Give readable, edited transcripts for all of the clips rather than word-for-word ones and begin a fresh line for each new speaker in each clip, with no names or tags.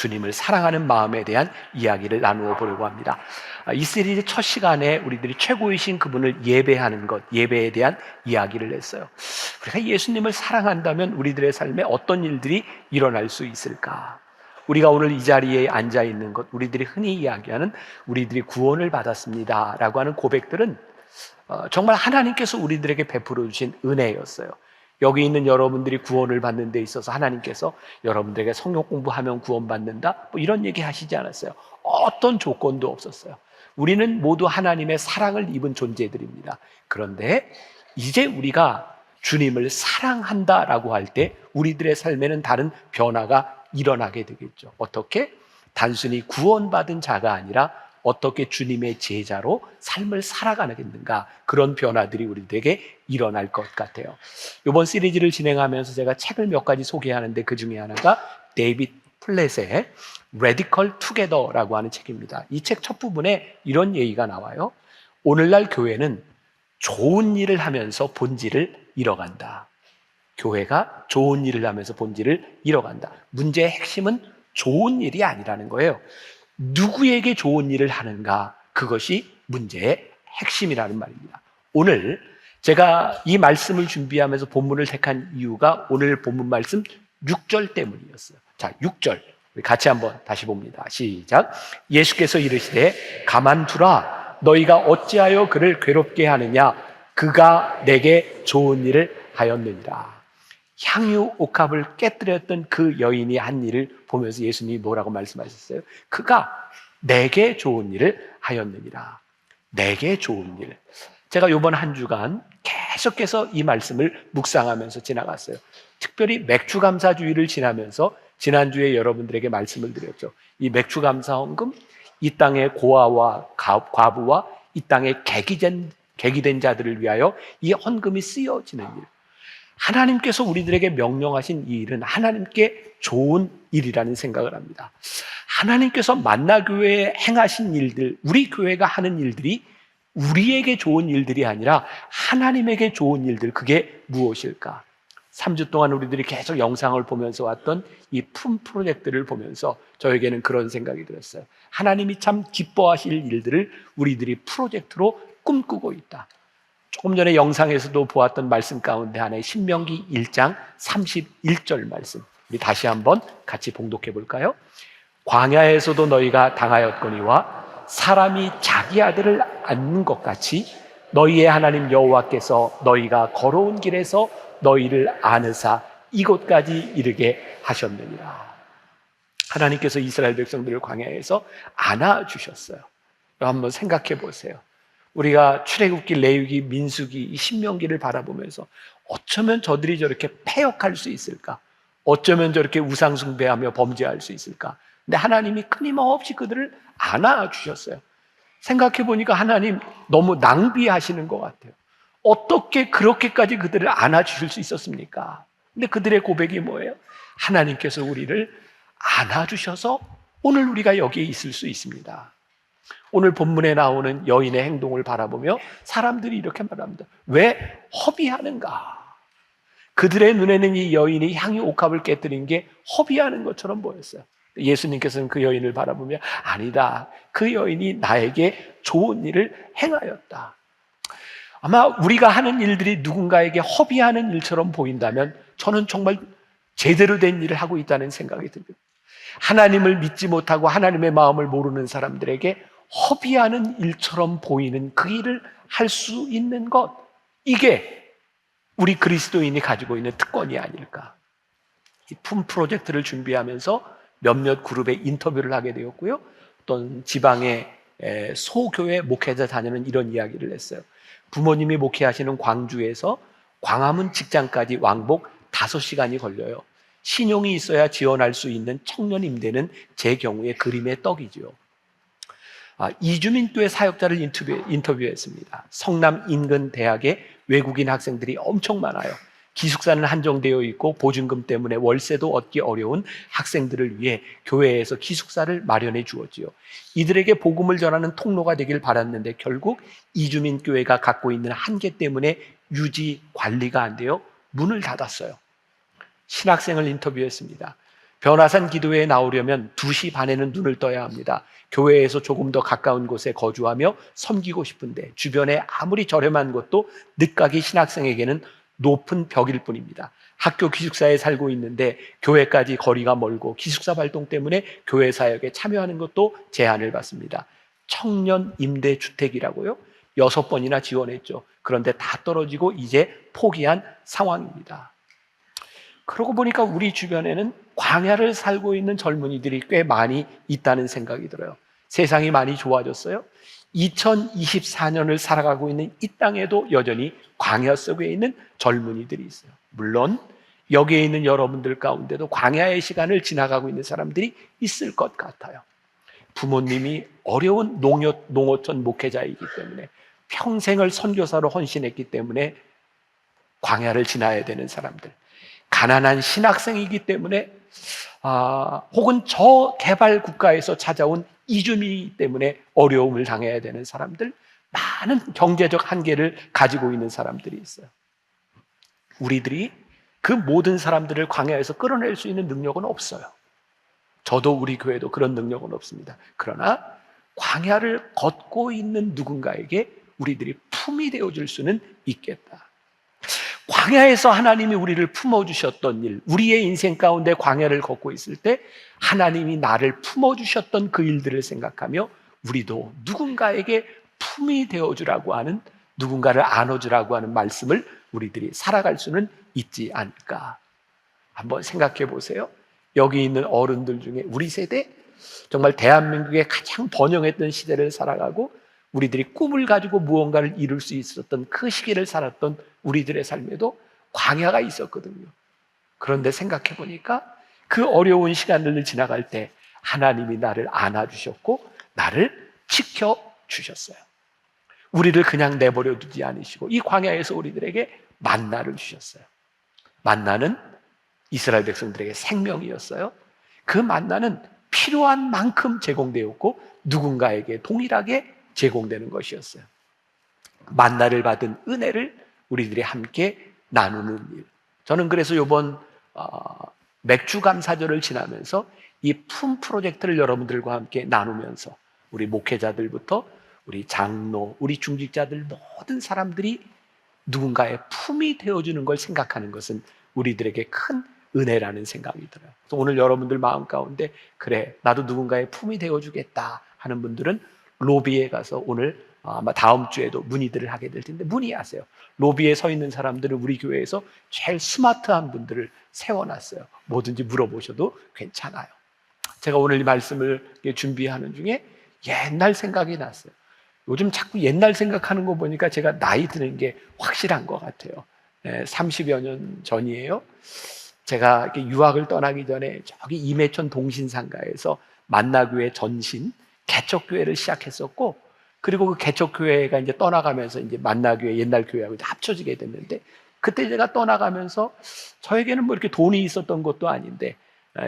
주님을 사랑하는 마음에 대한 이야기를 나누어 보려고 합니다. 이 시리즈 첫 시간에 우리들이 최고이신 그분을 예배하는 것, 예배에 대한 이야기를 했어요. 우리가 예수님을 사랑한다면 우리들의 삶에 어떤 일들이 일어날 수 있을까? 우리가 오늘 이 자리에 앉아 있는 것, 우리들이 흔히 이야기하는 우리들이 구원을 받았습니다 라고 하는 고백들은 정말 하나님께서 우리들에게 베풀어 주신 은혜였어요. 여기 있는 여러분들이 구원을 받는 데 있어서 하나님께서 여러분들에게 성경 공부하면 구원받는다, 뭐 이런 얘기 하시지 않았어요. 어떤 조건도 없었어요. 우리는 모두 하나님의 사랑을 입은 존재들입니다. 그런데 이제 우리가 주님을 사랑한다라고 할 때 우리들의 삶에는 다른 변화가 일어나게 되겠죠. 어떻게? 단순히 구원받은 자가 아니라 어떻게 주님의 제자로 삶을 살아가겠는가, 그런 변화들이 우리에게 일어날 것 같아요. 이번 시리즈를 진행하면서 제가 책을 몇 가지 소개하는데 그 중에 하나가 데이빗 플랫의 Radical Together라고 하는 책입니다. 이 책 첫 부분에 이런 얘기가 나와요. 오늘날 교회는 좋은 일을 하면서 본질을 잃어간다. 교회가 좋은 일을 하면서 본질을 잃어간다. 문제의 핵심은 좋은 일이 아니라는 거예요. 누구에게 좋은 일을 하는가, 그것이 문제의 핵심이라는 말입니다. 오늘 제가 이 말씀을 준비하면서 본문을 택한 이유가 오늘 본문 말씀 6절 때문이었어요. 자, 6절 우리 같이 한번 다시 봅니다. 시작. 예수께서 이르시되 가만두라, 너희가 어찌하여 그를 괴롭게 하느냐, 그가 내게 좋은 일을 하였느니라. 향유 옥합을 깨뜨렸던 그 여인이 한 일을 보면서 예수님이 뭐라고 말씀하셨어요? 그가 내게 좋은 일을 하였느니라. 내게 좋은 일. 제가 이번 한 주간 계속해서 이 말씀을 묵상하면서 지나갔어요. 특별히 맥주감사주의를 지나면서 지난주에 여러분들에게 말씀을 드렸죠. 이 맥주감사헌금, 이 땅의 고아와 과부와 이 땅의 객이된 자들을 위하여 이 헌금이 쓰여지는 일. 하나님께서 우리들에게 명령하신 이 일은 하나님께 좋은 일이라는 생각을 합니다. 하나님께서 만나교회에 행하신 일들, 우리 교회가 하는 일들이 우리에게 좋은 일들이 아니라 하나님에게 좋은 일들, 그게 무엇일까? 3주 동안 우리들이 계속 영상을 보면서 왔던 이 품 프로젝트를 보면서 저에게는 그런 생각이 들었어요. 하나님이 참 기뻐하실 일들을 우리들이 프로젝트로 꿈꾸고 있다. 조금 전에 영상에서도 보았던 말씀 가운데 하나의 신명기 1장 31절 말씀, 우리 다시 한번 같이 봉독해 볼까요? 광야에서도 너희가 당하였거니와 사람이 자기 아들을 안는 것 같이 너희의 하나님 여호와께서 너희가 걸어온 길에서 너희를 안으사 이곳까지 이르게 하셨느니라. 하나님께서 이스라엘 백성들을 광야에서 안아주셨어요. 한번 생각해 보세요. 우리가 출애굽기, 레위기, 민수기, 이 신명기를 바라보면서 어쩌면 저들이 저렇게 패역할 수 있을까? 어쩌면 저렇게 우상숭배하며 범죄할 수 있을까? 근데 하나님이 끊임없이 그들을 안아주셨어요. 생각해 보니까 하나님 너무 낭비하시는 것 같아요. 어떻게 그렇게까지 그들을 안아주실 수 있었습니까? 근데 그들의 고백이 뭐예요? 하나님께서 우리를 안아주셔서 오늘 우리가 여기에 있을 수 있습니다. 오늘 본문에 나오는 여인의 행동을 바라보며 사람들이 이렇게 말합니다. 왜 허비하는가? 그들의 눈에는 이 여인이 향유 옥합을 깨뜨린 게 허비하는 것처럼 보였어요. 예수님께서는 그 여인을 바라보며 아니다, 그 여인이 나에게 좋은 일을 행하였다. 아마 우리가 하는 일들이 누군가에게 허비하는 일처럼 보인다면 저는 정말 제대로 된 일을 하고 있다는 생각이 듭니다. 하나님을 믿지 못하고 하나님의 마음을 모르는 사람들에게 허비하는 일처럼 보이는 그 일을 할 수 있는 것, 이게 우리 그리스도인이 가지고 있는 특권이 아닐까. 이 품 프로젝트를 준비하면서 몇몇 그룹의 인터뷰를 하게 되었고요. 어떤 지방의 소교회 목회자 자녀는 이런 이야기를 했어요. 부모님이 목회하시는 광주에서 광화문 직장까지 왕복 5시간이 걸려요. 신용이 있어야 지원할 수 있는 청년 임대는 제 경우에 그림의 떡이죠. 이주민교회 사역자를 인터뷰했습니다. 성남 인근 대학에 외국인 학생들이 엄청 많아요. 기숙사는 한정되어 있고 보증금 때문에 월세도 얻기 어려운 학생들을 위해 교회에서 기숙사를 마련해 주었지요. 이들에게 복음을 전하는 통로가 되길 바랐는데 결국 이주민교회가 갖고 있는 한계 때문에 유지 관리가 안 되어 문을 닫았어요. 신학생을 인터뷰했습니다. 변화산 기도회에 나오려면 2시 반에는 눈을 떠야 합니다. 교회에서 조금 더 가까운 곳에 거주하며 섬기고 싶은데 주변에 아무리 저렴한 곳도 늦가기 신학생에게는 높은 벽일 뿐입니다. 학교 기숙사에 살고 있는데 교회까지 거리가 멀고 기숙사 활동 때문에 교회 사역에 참여하는 것도 제한을 받습니다. 청년 임대주택이라고요? 6번이나 지원했죠. 그런데 다 떨어지고 이제 포기한 상황입니다. 그러고 보니까 우리 주변에는 광야를 살고 있는 젊은이들이 꽤 많이 있다는 생각이 들어요. 세상이 많이 좋아졌어요. 2024년을 살아가고 있는 이 땅에도 여전히 광야 속에 있는 젊은이들이 있어요. 물론 여기에 있는 여러분들 가운데도 광야의 시간을 지나가고 있는 사람들이 있을 것 같아요. 부모님이 어려운 농어촌 목회자이기 때문에 평생을 선교사로 헌신했기 때문에 광야를 지나야 되는 사람들, 가난한 신학생이기 때문에 혹은 저개발 국가에서 찾아온 이주민이기 때문에 어려움을 당해야 되는 사람들, 많은 경제적 한계를 가지고 있는 사람들이 있어요. 우리들이 그 모든 사람들을 광야에서 끌어낼 수 있는 능력은 없어요. 저도 우리 교회도 그런 능력은 없습니다. 그러나 광야를 걷고 있는 누군가에게 우리들이 품이 되어줄 수는 있겠다. 광야에서 하나님이 우리를 품어주셨던 일, 우리의 인생 가운데 광야를 걷고 있을 때 하나님이 나를 품어주셨던 그 일들을 생각하며 우리도 누군가에게 품이 되어주라고 하는, 누군가를 안아주라고 하는 말씀을 우리들이 살아갈 수는 있지 않을까. 한번 생각해 보세요. 여기 있는 어른들 중에 우리 세대, 정말 대한민국의 가장 번영했던 시대를 살아가고 우리들이 꿈을 가지고 무언가를 이룰 수 있었던 그 시기를 살았던 우리들의 삶에도 광야가 있었거든요. 그런데 생각해 보니까 그 어려운 시간들을 지나갈 때 하나님이 나를 안아주셨고 나를 지켜주셨어요. 우리를 그냥 내버려 두지 않으시고 이 광야에서 우리들에게 만나를 주셨어요. 만나는 이스라엘 백성들에게 생명이었어요. 그 만나는 필요한 만큼 제공되었고 누군가에게 동일하게 제공되는 것이었어요. 만나를 받은 은혜를 우리들이 함께 나누는 일. 저는 그래서 이번 맥주 감사절을 지나면서 이 품 프로젝트를 여러분들과 함께 나누면서 우리 목회자들부터 우리 장로, 우리 중직자들 모든 사람들이 누군가의 품이 되어주는 걸 생각하는 것은 우리들에게 큰 은혜라는 생각이 들어요. 그래서 오늘 여러분들 마음 가운데 그래, 나도 누군가의 품이 되어주겠다 하는 분들은 로비에 가서 오늘 아마 다음 주에도 문의들을 하게 될 텐데 문의하세요. 로비에 서 있는 사람들은 우리 교회에서 제일 스마트한 분들을 세워놨어요. 뭐든지 물어보셔도 괜찮아요. 제가 오늘 이 말씀을 준비하는 중에 옛날 생각이 났어요. 요즘 자꾸 옛날 생각하는 거 보니까 제가 나이 드는 게 확실한 것 같아요. 30여 년 전이에요. 제가 유학을 떠나기 전에 저기 임해천 동신상가에서 만나교회 전신 개척교회를 시작했었고, 그리고 그 개척교회가 이제 떠나가면서 이제 만나교회 옛날 교회하고 이제 합쳐지게 됐는데, 그때 제가 떠나가면서 저에게는 뭐 이렇게 돈이 있었던 것도 아닌데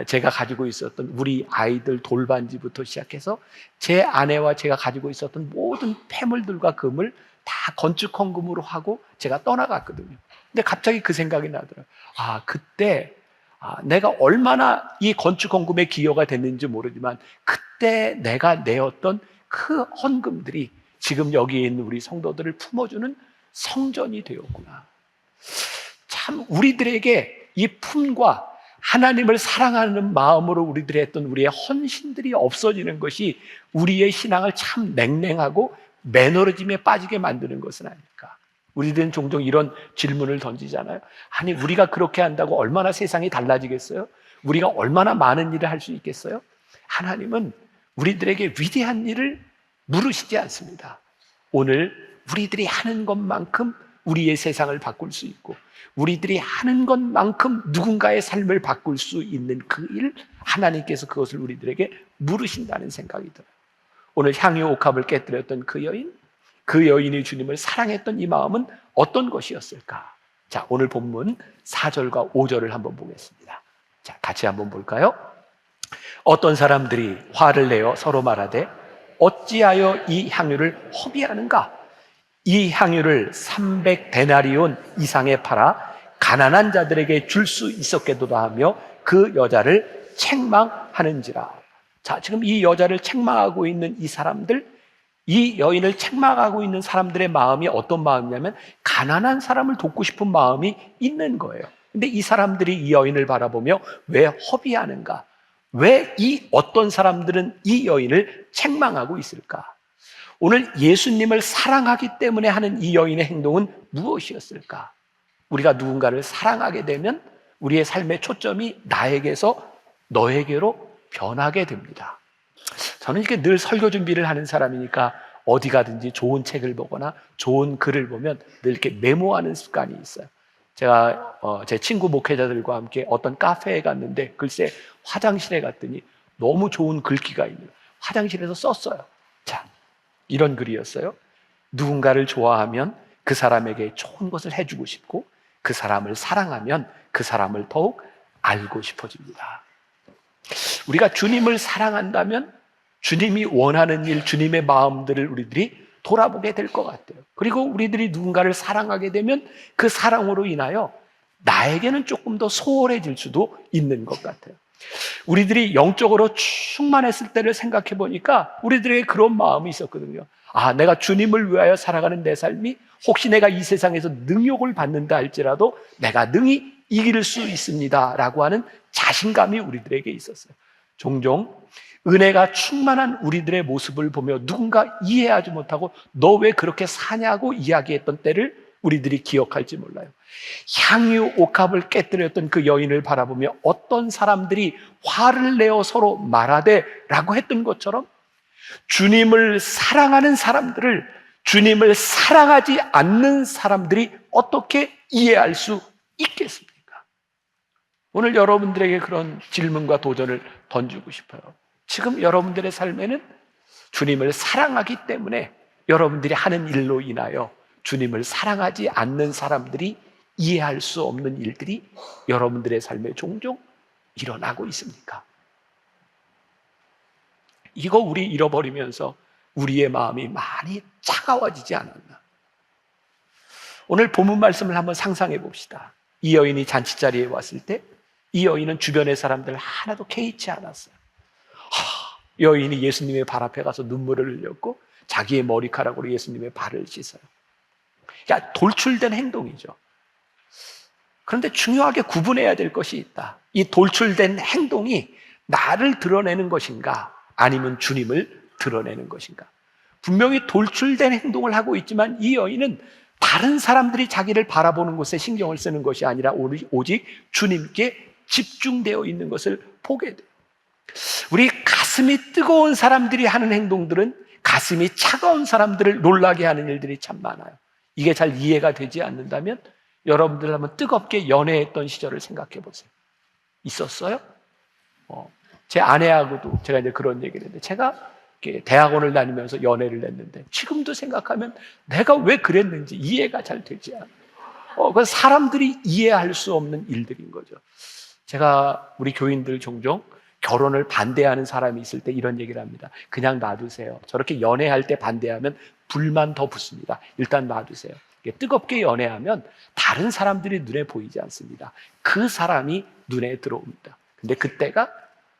제가 가지고 있었던 우리 아이들 돌반지부터 시작해서 제 아내와 제가 가지고 있었던 모든 폐물들과 금을 다 건축 헌금으로 하고 제가 떠나갔거든요. 근데 갑자기 그 생각이 나더라고요. 그때 내가 얼마나 이 건축 헌금에 기여가 됐는지 모르지만 그때 내가 내었던 그 헌금들이 지금 여기에 있는 우리 성도들을 품어주는 성전이 되었구나. 참 우리들에게 이 품과 하나님을 사랑하는 마음으로 우리들이 했던 우리의 헌신들이 없어지는 것이 우리의 신앙을 참 냉랭하고 매너리즘에 빠지게 만드는 것은 아닐까. 우리들은 종종 이런 질문을 던지잖아요. 아니, 우리가 그렇게 한다고 얼마나 세상이 달라지겠어요? 우리가 얼마나 많은 일을 할 수 있겠어요? 하나님은 우리들에게 위대한 일을 물으시지 않습니다. 오늘 우리들이 하는 것만큼 우리의 세상을 바꿀 수 있고 우리들이 하는 것만큼 누군가의 삶을 바꿀 수 있는 그 일, 하나님께서 그것을 우리들에게 물으신다는 생각이 들어요. 오늘 향유 옥합을 깨뜨렸던 그 여인이 주님을 사랑했던 이 마음은 어떤 것이었을까? 자, 오늘 본문 4절과 5절을 한번 보겠습니다. 자, 같이 한번 볼까요? 어떤 사람들이 화를 내어 서로 말하되 어찌하여 이 향유를 허비하는가? 이 향유를 300데나리온 이상에 팔아 가난한 자들에게 줄 수 있었겠도다 하며 그 여자를 책망하는지라. 자, 지금 이 여자를 책망하고 있는 이 사람들, 이 여인을 책망하고 있는 사람들의 마음이 어떤 마음이냐면 가난한 사람을 돕고 싶은 마음이 있는 거예요. 근데 이 사람들이 이 여인을 바라보며 왜 허비하는가? 왜 이 어떤 사람들은 이 여인을 책망하고 있을까? 오늘 예수님을 사랑하기 때문에 하는 이 여인의 행동은 무엇이었을까? 우리가 누군가를 사랑하게 되면 우리의 삶의 초점이 나에게서 너에게로 변하게 됩니다. 저는 이렇게 늘 설교 준비를 하는 사람이니까 어디 가든지 좋은 책을 보거나 좋은 글을 보면 늘 이렇게 메모하는 습관이 있어요. 제가 제 친구 목회자들과 함께 어떤 카페에 갔는데 글쎄 화장실에 갔더니 너무 좋은 글귀가 있는 화장실에서 썼어요. 자, 이런 글이었어요. 누군가를 좋아하면 그 사람에게 좋은 것을 해주고 싶고 그 사람을 사랑하면 그 사람을 더욱 알고 싶어집니다. 우리가 주님을 사랑한다면 주님이 원하는 일, 주님의 마음들을 우리들이 돌아보게 될 것 같아요. 그리고 우리들이 누군가를 사랑하게 되면 그 사랑으로 인하여 나에게는 조금 더 소홀해질 수도 있는 것 같아요. 우리들이 영적으로 충만했을 때를 생각해 보니까 우리들에게 그런 마음이 있었거든요. 아, 내가 주님을 위하여 살아가는 내 삶이 혹시 내가 이 세상에서 능욕을 받는다 할지라도 내가 능히 이길 수 있습니다 라고 하는 자신감이 우리들에게 있었어요. 종종 은혜가 충만한 우리들의 모습을 보며 누군가 이해하지 못하고 너 왜 그렇게 사냐고 이야기했던 때를 우리들이 기억할지 몰라요. 향유 옥합을 깨뜨렸던 그 여인을 바라보며 어떤 사람들이 화를 내어 서로 말하되 라고 했던 것처럼 주님을 사랑하는 사람들을 주님을 사랑하지 않는 사람들이 어떻게 이해할 수 있겠습니까? 오늘 여러분들에게 그런 질문과 도전을 던지고 싶어요. 지금 여러분들의 삶에는 주님을 사랑하기 때문에 여러분들이 하는 일로 인하여 주님을 사랑하지 않는 사람들이 이해할 수 없는 일들이 여러분들의 삶에 종종 일어나고 있습니까? 이거 우리 잃어버리면서 우리의 마음이 많이 차가워지지 않았나? 오늘 본문 말씀을 한번 상상해 봅시다. 이 여인이 잔치자리에 왔을 때 이 여인은 주변의 사람들 하나도 개의치 않았어요. 여인이 예수님의 발 앞에 가서 눈물을 흘렸고 자기의 머리카락으로 예수님의 발을 씻어요. 야, 돌출된 행동이죠. 그런데 중요하게 구분해야 될 것이 있다. 이 돌출된 행동이 나를 드러내는 것인가 아니면 주님을 드러내는 것인가. 분명히 돌출된 행동을 하고 있지만 이 여인은 다른 사람들이 자기를 바라보는 곳에 신경을 쓰는 것이 아니라 오직 주님께 집중되어 있는 것을 보게 돼요. 우리 가슴이 뜨거운 사람들이 하는 행동들은 가슴이 차가운 사람들을 놀라게 하는 일들이 참 많아요. 이게 잘 이해가 되지 않는다면 여러분들 한번 뜨겁게 연애했던 시절을 생각해 보세요. 있었어요? 제 아내하고도 제가 이제 그런 얘기를 했는데 제가 대학원을 다니면서 연애를 했는데 지금도 생각하면 내가 왜 그랬는지 이해가 잘 되지 않아요. 그래서 사람들이 이해할 수 없는 일들인 거죠. 제가 우리 교인들 종종 결혼을 반대하는 사람이 있을 때 이런 얘기를 합니다. 그냥 놔두세요. 저렇게 연애할 때 반대하면 불만 더 붙습니다. 일단 놔두세요. 뜨겁게 연애하면 다른 사람들이 눈에 보이지 않습니다. 그 사람이 눈에 들어옵니다. 근데 그때가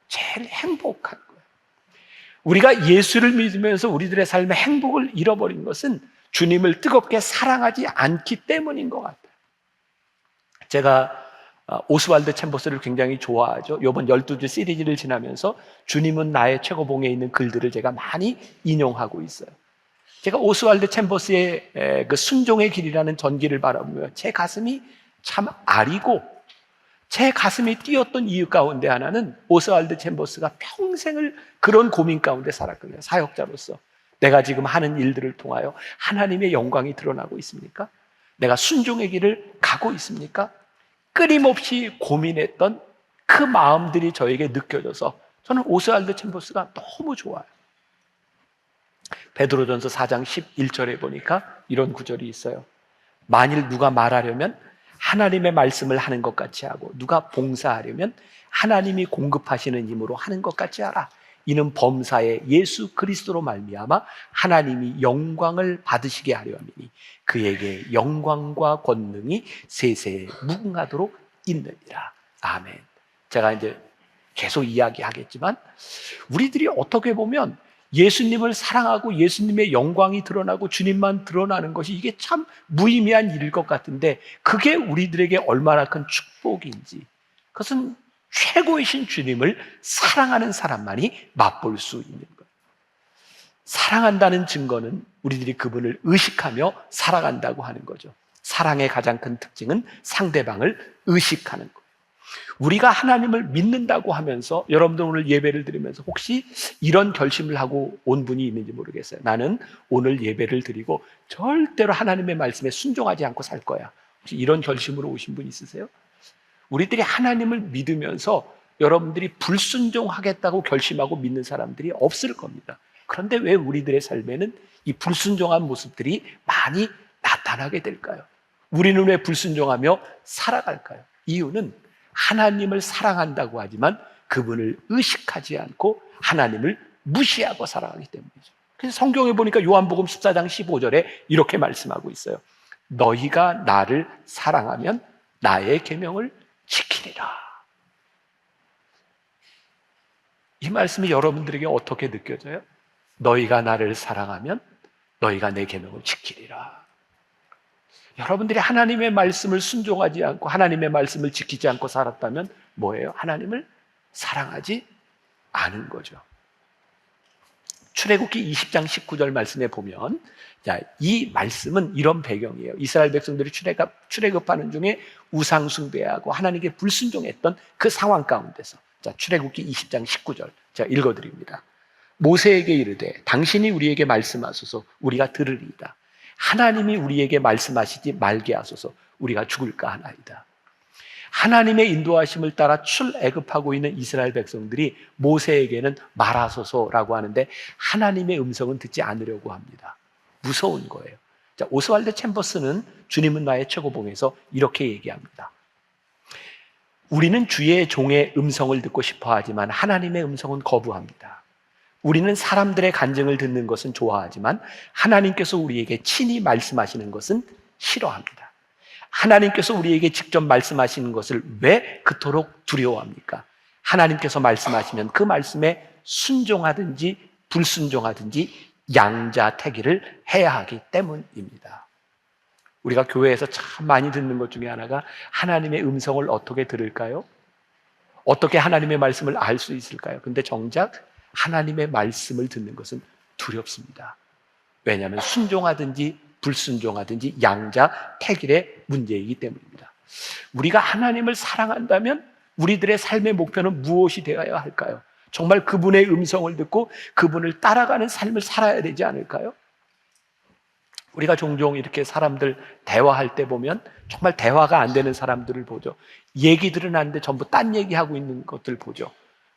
제일 행복한 거예요. 우리가 예수를 믿으면서 우리들의 삶의 행복을 잃어버린 것은 주님을 뜨겁게 사랑하지 않기 때문인 것 같아요. 제가 오스왈드 챔버스를 굉장히 좋아하죠. 이번 12주 시리즈를 지나면서 주님은 나의 최고봉에 있는 글들을 제가 많이 인용하고 있어요. 제가 오스왈드 챔버스의 그 순종의 길이라는 전기를 바라보며 제 가슴이 참 아리고 제 가슴이 뛰었던 이유 가운데 하나는 오스왈드 챔버스가 평생을 그런 고민 가운데 살았거든요. 사역자로서 내가 지금 하는 일들을 통하여 하나님의 영광이 드러나고 있습니까? 내가 순종의 길을 가고 있습니까? 끊임없이 고민했던 그 마음들이 저에게 느껴져서 저는 오스왈드 챔버스가 너무 좋아요. 베드로전서 4장 11절에 보니까 이런 구절이 있어요. 만일 누가 말하려면 하나님의 말씀을 하는 것 같이 하고 누가 봉사하려면 하나님이 공급하시는 힘으로 하는 것 같이 하라. 이는 범사에 예수 그리스도로 말미암아 하나님이 영광을 받으시게 하려 함이니 그에게 영광과 권능이 세세에 무궁하도록 있느니라. 아멘. 제가 이제 계속 이야기하겠지만 우리들이 어떻게 보면 예수님을 사랑하고 예수님의 영광이 드러나고 주님만 드러나는 것이 이게 참 무의미한 일일 것 같은데 그게 우리들에게 얼마나 큰 축복인지 그것은 최고이신 주님을 사랑하는 사람만이 맛볼 수 있는 거예요. 사랑한다는 증거는 우리들이 그분을 의식하며 살아간다고 하는 거죠. 사랑의 가장 큰 특징은 상대방을 의식하는 거예요. 우리가 하나님을 믿는다고 하면서 여러분들 오늘 예배를 드리면서 혹시 이런 결심을 하고 온 분이 있는지 모르겠어요. 나는 오늘 예배를 드리고 절대로 하나님의 말씀에 순종하지 않고 살 거야. 혹시 이런 결심으로 오신 분 있으세요? 우리들이 하나님을 믿으면서 여러분들이 불순종하겠다고 결심하고 믿는 사람들이 없을 겁니다. 그런데 왜 우리들의 삶에는 이 불순종한 모습들이 많이 나타나게 될까요? 우리는 왜 불순종하며 살아갈까요? 이유는 하나님을 사랑한다고 하지만 그분을 의식하지 않고 하나님을 무시하고 살아가기 때문이죠. 그래서 성경에 보니까 요한복음 14장 15절에 이렇게 말씀하고 있어요. 너희가 나를 사랑하면 나의 계명을 지키리라. 이 말씀이 여러분들에게 어떻게 느껴져요? 너희가 나를 사랑하면 너희가 내 계명을 지키리라. 여러분들이 하나님의 말씀을 순종하지 않고 하나님의 말씀을 지키지 않고 살았다면 뭐예요? 하나님을 사랑하지 않은 거죠. 출애굽기 20장 19절 말씀에 보면 이 말씀은 이런 배경이에요. 이스라엘 백성들이 출애굽하는 중에 우상 숭배하고 하나님께 불순종했던 그 상황 가운데서 출애굽기 20장 19절 제가 읽어드립니다. 모세에게 이르되 당신이 우리에게 말씀하소서 우리가 들으리이다. 하나님이 우리에게 말씀하시지 말게 하소서 우리가 죽을까 하나이다. 하나님의 인도하심을 따라 출애굽하고 있는 이스라엘 백성들이 모세에게는 말하소서라고 하는데 하나님의 음성은 듣지 않으려고 합니다. 무서운 거예요. 오스왈드 챔버스는 주님은 나의 최고봉에서 이렇게 얘기합니다. 우리는 주의 종의 음성을 듣고 싶어 하지만 하나님의 음성은 거부합니다. 우리는 사람들의 간증을 듣는 것은 좋아하지만 하나님께서 우리에게 친히 말씀하시는 것은 싫어합니다. 하나님께서 우리에게 직접 말씀하시는 것을 왜 그토록 두려워합니까? 하나님께서 말씀하시면 그 말씀에 순종하든지 불순종하든지 양자택일을 해야 하기 때문입니다. 우리가 교회에서 참 많이 듣는 것 중에 하나가 하나님의 음성을 어떻게 들을까요? 어떻게 하나님의 말씀을 알 수 있을까요? 근데 정작 하나님의 말씀을 듣는 것은 두렵습니다. 왜냐하면 순종하든지 불순종하든지 양자택일의 문제이기 때문입니다. 우리가 하나님을 사랑한다면 우리들의 삶의 목표는 무엇이 되어야 할까요? 정말 그분의 음성을 듣고 그분을 따라가는 삶을 살아야 되지 않을까요? 우리가 종종 이렇게 사람들 대화할 때 보면 정말 대화가 안 되는 사람들을 보죠. 얘기들은 하는데 전부 딴 얘기하고 있는 것들 보죠.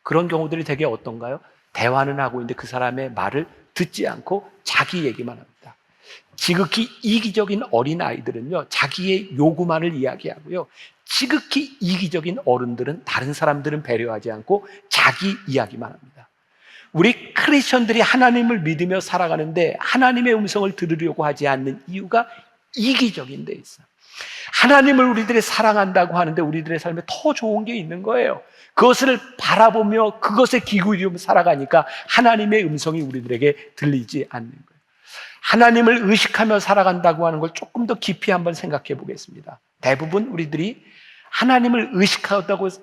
그런 경우들이 되게 어떤가요? 대화는 하고 있는데 그 사람의 말을 듣지 않고 자기 얘기만 합니다. 지극히 이기적인 어린아이들은요, 자기의 요구만을 이야기하고요. 지극히 이기적인 어른들은 다른 사람들은 배려하지 않고 자기 이야기만 합니다. 우리 크리스천들이 하나님을 믿으며 살아가는데 하나님의 음성을 들으려고 하지 않는 이유가 이기적인 데 있어요. 하나님을 우리들이 사랑한다고 하는데 우리들의 삶에 더 좋은 게 있는 거예요. 그것을 바라보며 그것에 기울이며 살아가니까 하나님의 음성이 우리들에게 들리지 않는 거예요. 하나님을 의식하며 살아간다고 하는 걸 조금 더 깊이 한번 생각해 보겠습니다. 대부분 우리들이 하나님을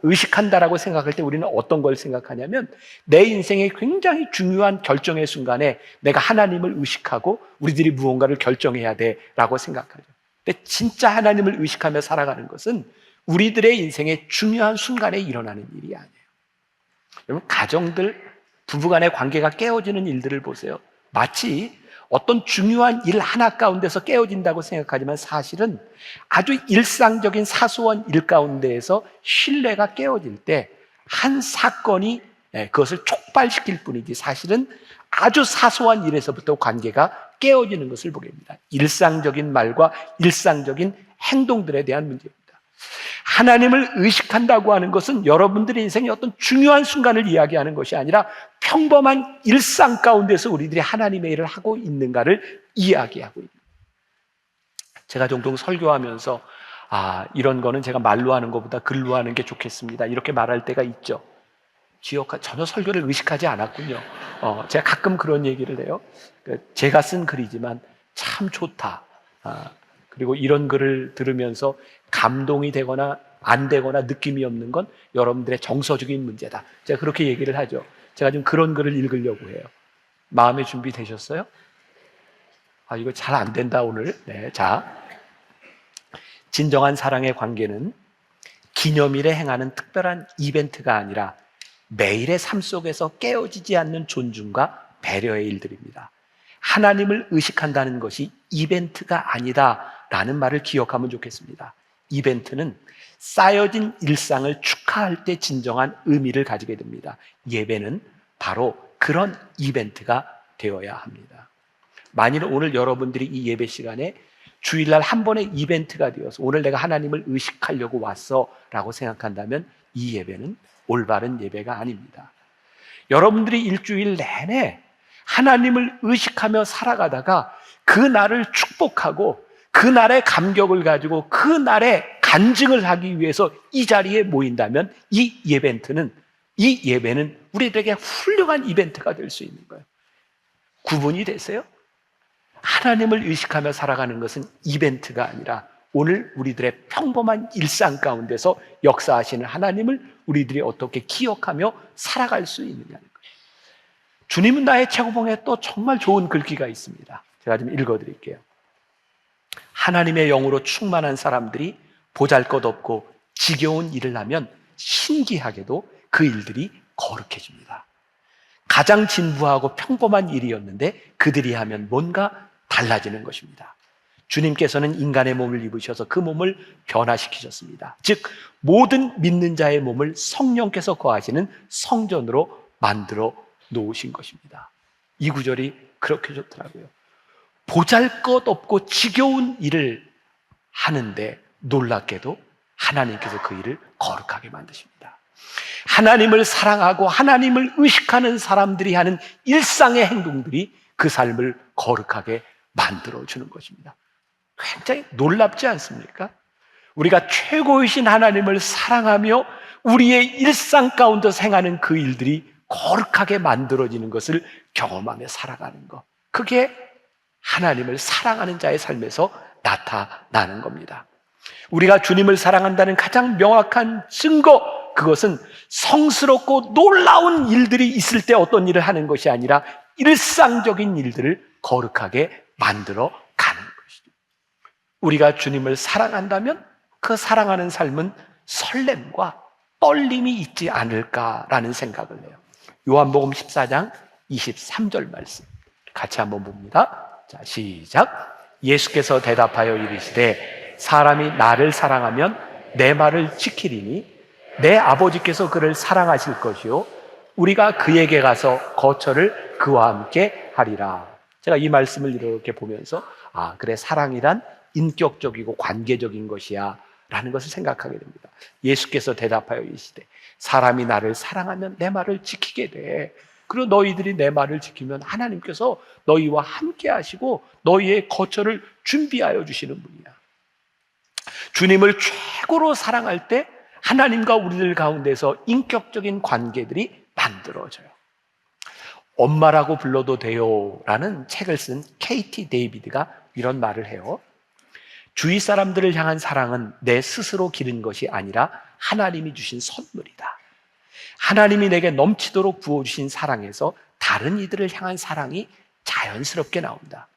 의식한다라고 생각할 때 우리는 어떤 걸 생각하냐면 내 인생의 굉장히 중요한 결정의 순간에 내가 하나님을 의식하고 우리들이 무언가를 결정해야 돼라고 생각하죠. 근데 진짜 하나님을 의식하며 살아가는 것은 우리들의 인생의 중요한 순간에 일어나는 일이 아니에요. 여러분, 가정들, 부부간의 관계가 깨어지는 일들을 보세요. 마치 어떤 중요한 일 하나 가운데서 깨어진다고 생각하지만 사실은 아주 일상적인 사소한 일 가운데에서 신뢰가 깨어질 때 한 사건이 그것을 촉발시킬 뿐이지 사실은 아주 사소한 일에서부터 관계가 깨어지는 것을 보게 됩니다. 일상적인 말과 일상적인 행동들에 대한 문제입니다. 하나님을 의식한다고 하는 것은 여러분들의 인생의 어떤 중요한 순간을 이야기하는 것이 아니라 평범한 일상 가운데서 우리들이 하나님의 일을 하고 있는가를 이야기하고 있는 거예요. 제가 종종 설교하면서 이런 거는 제가 말로 하는 것보다 글로 하는 게 좋겠습니다. 이렇게 말할 때가 있죠. 전혀 설교를 의식하지 않았군요. 제가 가끔 그런 얘기를 해요. 제가 쓴 글이지만 참 좋다. 그리고 이런 글을 들으면서 감동이 되거나 안 되거나 느낌이 없는 건 여러분들의 정서적인 문제다. 제가 그렇게 얘기를 하죠. 제가 지금 그런 글을 읽으려고 해요. 마음의 준비 되셨어요? 이거 잘 안 된다, 오늘. 네, 자. 진정한 사랑의 관계는 기념일에 행하는 특별한 이벤트가 아니라 매일의 삶 속에서 깨어지지 않는 존중과 배려의 일들입니다. 하나님을 의식한다는 것이 이벤트가 아니다라는 말을 기억하면 좋겠습니다. 이벤트는 쌓여진 일상을 축하할 때 진정한 의미를 가지게 됩니다. 예배는 바로 그런 이벤트가 되어야 합니다. 만일 오늘 여러분들이 이 예배 시간에 주일날 한 번의 이벤트가 되어서 오늘 내가 하나님을 의식하려고 왔어 라고 생각한다면 이 예배는 올바른 예배가 아닙니다. 여러분들이 일주일 내내 하나님을 의식하며 살아가다가 그 날을 축복하고 그 날의 감격을 가지고 그 날의 간증을 하기 위해서 이 자리에 모인다면 이 예배는 우리들에게 훌륭한 이벤트가 될 수 있는 거예요. 구분이 되세요? 하나님을 의식하며 살아가는 것은 이벤트가 아니라 오늘 우리들의 평범한 일상 가운데서 역사하시는 하나님을 우리들이 어떻게 기억하며 살아갈 수 있느냐는 거예요. 주님은 나의 최고봉에 또 정말 좋은 글귀가 있습니다. 제가 좀 읽어드릴게요. 하나님의 영으로 충만한 사람들이 보잘것없고 지겨운 일을 하면 신기하게도 그 일들이 거룩해집니다. 가장 진부하고 평범한 일이었는데 그들이 하면 뭔가 달라지는 것입니다. 주님께서는 인간의 몸을 입으셔서 그 몸을 변화시키셨습니다. 즉 모든 믿는 자의 몸을 성령께서 거하시는 성전으로 만들어 놓으신 것입니다. 이 구절이 그렇게 좋더라고요. 보잘것없고 지겨운 일을 하는데 놀랍게도 하나님께서 그 일을 거룩하게 만드십니다. 하나님을 사랑하고 하나님을 의식하는 사람들이 하는 일상의 행동들이 그 삶을 거룩하게 만들어주는 것입니다. 굉장히 놀랍지 않습니까? 우리가 최고이신 하나님을 사랑하며 우리의 일상 가운데 행하는 그 일들이 거룩하게 만들어지는 것을 경험하며 살아가는 것, 그게 하나님을 사랑하는 자의 삶에서 나타나는 겁니다. 우리가 주님을 사랑한다는 가장 명확한 증거, 그것은 성스럽고 놀라운 일들이 있을 때 어떤 일을 하는 것이 아니라 일상적인 일들을 거룩하게 만들어 가는 것이죠. 우리가 주님을 사랑한다면 그 사랑하는 삶은 설렘과 떨림이 있지 않을까라는 생각을 해요. 요한복음 14장 23절 말씀 같이 한번 봅니다. 자, 시작. 예수께서 대답하여 이르시되 사람이 나를 사랑하면 내 말을 지키리니 내 아버지께서 그를 사랑하실 것이요 우리가 그에게 가서 거처를 그와 함께 하리라. 제가 이 말씀을 이렇게 보면서 그래, 사랑이란 인격적이고 관계적인 것이야 라는 것을 생각하게 됩니다. 예수께서 대답하여 이르시되 사람이 나를 사랑하면 내 말을 지키게 돼. 그리고 너희들이 내 말을 지키면 하나님께서 너희와 함께 하시고 너희의 거처를 준비하여 주시는 분이야. 주님을 최고로 사랑할 때 하나님과 우리들 가운데서 인격적인 관계들이 만들어져요. 엄마라고 불러도 돼요 라는 책을 쓴 KT 데이비드가 이런 말을 해요. 주위 사람들을 향한 사랑은 내 스스로 기른 것이 아니라 하나님이 주신 선물이다. 하나님이 내게 넘치도록 부어주신 사랑에서 다른 이들을 향한 사랑이 자연스럽게 나온다.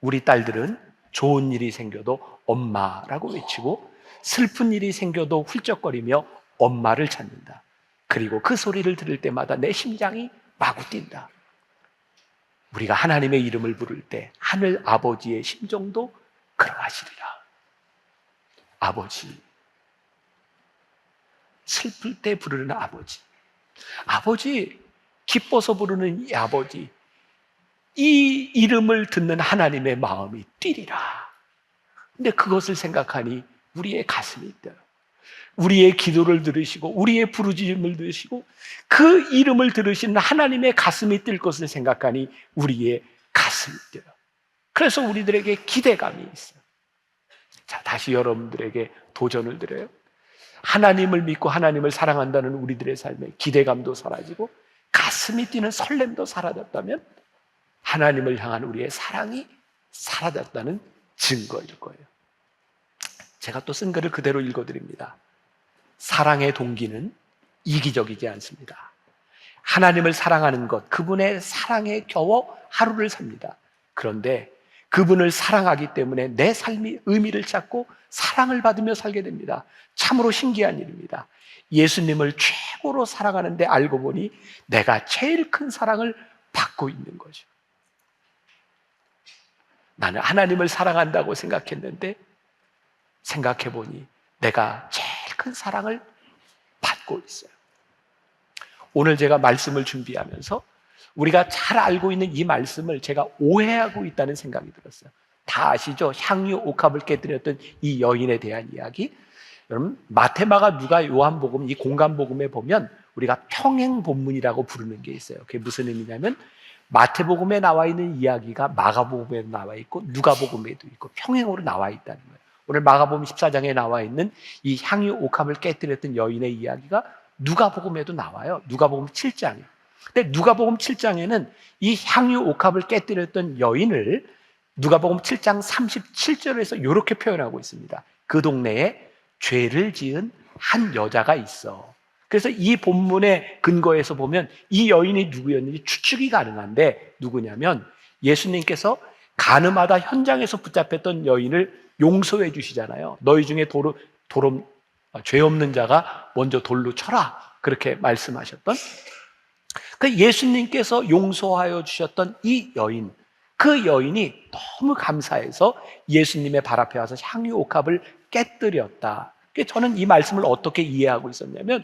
우리 딸들은 좋은 일이 생겨도 엄마라고 외치고 슬픈 일이 생겨도 훌쩍거리며 엄마를 찾는다. 그리고 그 소리를 들을 때마다 내 심장이 마구 뛴다. 우리가 하나님의 이름을 부를 때 하늘 아버지의 심정도 그러하시리라. 아버지, 슬플 때 부르는 아버지, 아버지, 기뻐서 부르는 이 아버지, 이 이름을 듣는 하나님의 마음이 뛰리라. 근데 그것을 생각하니 우리의 가슴이 뛰어요. 우리의 기도를 들으시고 우리의 부르짖음을 들으시고 그 이름을 들으시는 하나님의 가슴이 뛸 것을 생각하니 우리의 가슴이 뛰어요. 그래서 우리들에게 기대감이 있어요. 자, 다시 여러분들에게 도전을 드려요. 하나님을 믿고 하나님을 사랑한다는 우리들의 삶에 기대감도 사라지고 가슴이 뛰는 설렘도 사라졌다면 하나님을 향한 우리의 사랑이 사라졌다는 증거일 거예요. 제가 또 쓴 글을 그대로 읽어드립니다. 사랑의 동기는 이기적이지 않습니다. 하나님을 사랑하는 것, 그분의 사랑에 겨워 하루를 삽니다. 그런데 그분을 사랑하기 때문에 내 삶이 의미를 찾고 사랑을 받으며 살게 됩니다. 참으로 신기한 일입니다. 예수님을 최고로 사랑하는데 알고 보니 내가 제일 큰 사랑을 받고 있는 거죠. 나는 하나님을 사랑한다고 생각했는데 생각해 보니 내가 제일 큰 사랑을 받고 있어요. 오늘 제가 말씀을 준비하면서 우리가 잘 알고 있는 이 말씀을 제가 오해하고 있다는 생각이 들었어요. 다 아시죠? 향유 옥합을 깨뜨렸던 이 여인에 대한 이야기. 여러분, 마테마가, 누가, 요한복음, 이 공간복음에 보면 우리가 평행본문이라고 부르는 게 있어요. 그게 무슨 의미냐면 마태복음에 나와 있는 이야기가 마가복음에도 나와 있고 누가복음에도 있고 평행으로 나와 있다는 거예요. 오늘 마가복음 14장에 나와 있는 이 향유 옥합을 깨뜨렸던 여인의 이야기가 누가복음에도 나와요. 누가복음 7장에. 근데 누가복음 7장에는 이 향유 옥합을 깨뜨렸던 여인을 누가복음 7장 37절에서 이렇게 표현하고 있습니다. 그 동네에 죄를 지은 한 여자가 있어. 그래서 이 본문의 근거에서 보면 이 여인이 누구였는지 추측이 가능한데, 누구냐면 예수님께서 가늠하다 현장에서 붙잡혔던 여인을 용서해 주시잖아요. 너희 중에 죄 없는 자가 먼저 돌로 쳐라, 그렇게 말씀하셨던, 그 예수님께서 용서하여 주셨던 이 여인, 그 여인이 너무 감사해서 예수님의 발 앞에 와서 향유 옥합을 깨뜨렸다. 저는 이 말씀을 어떻게 이해하고 있었냐면,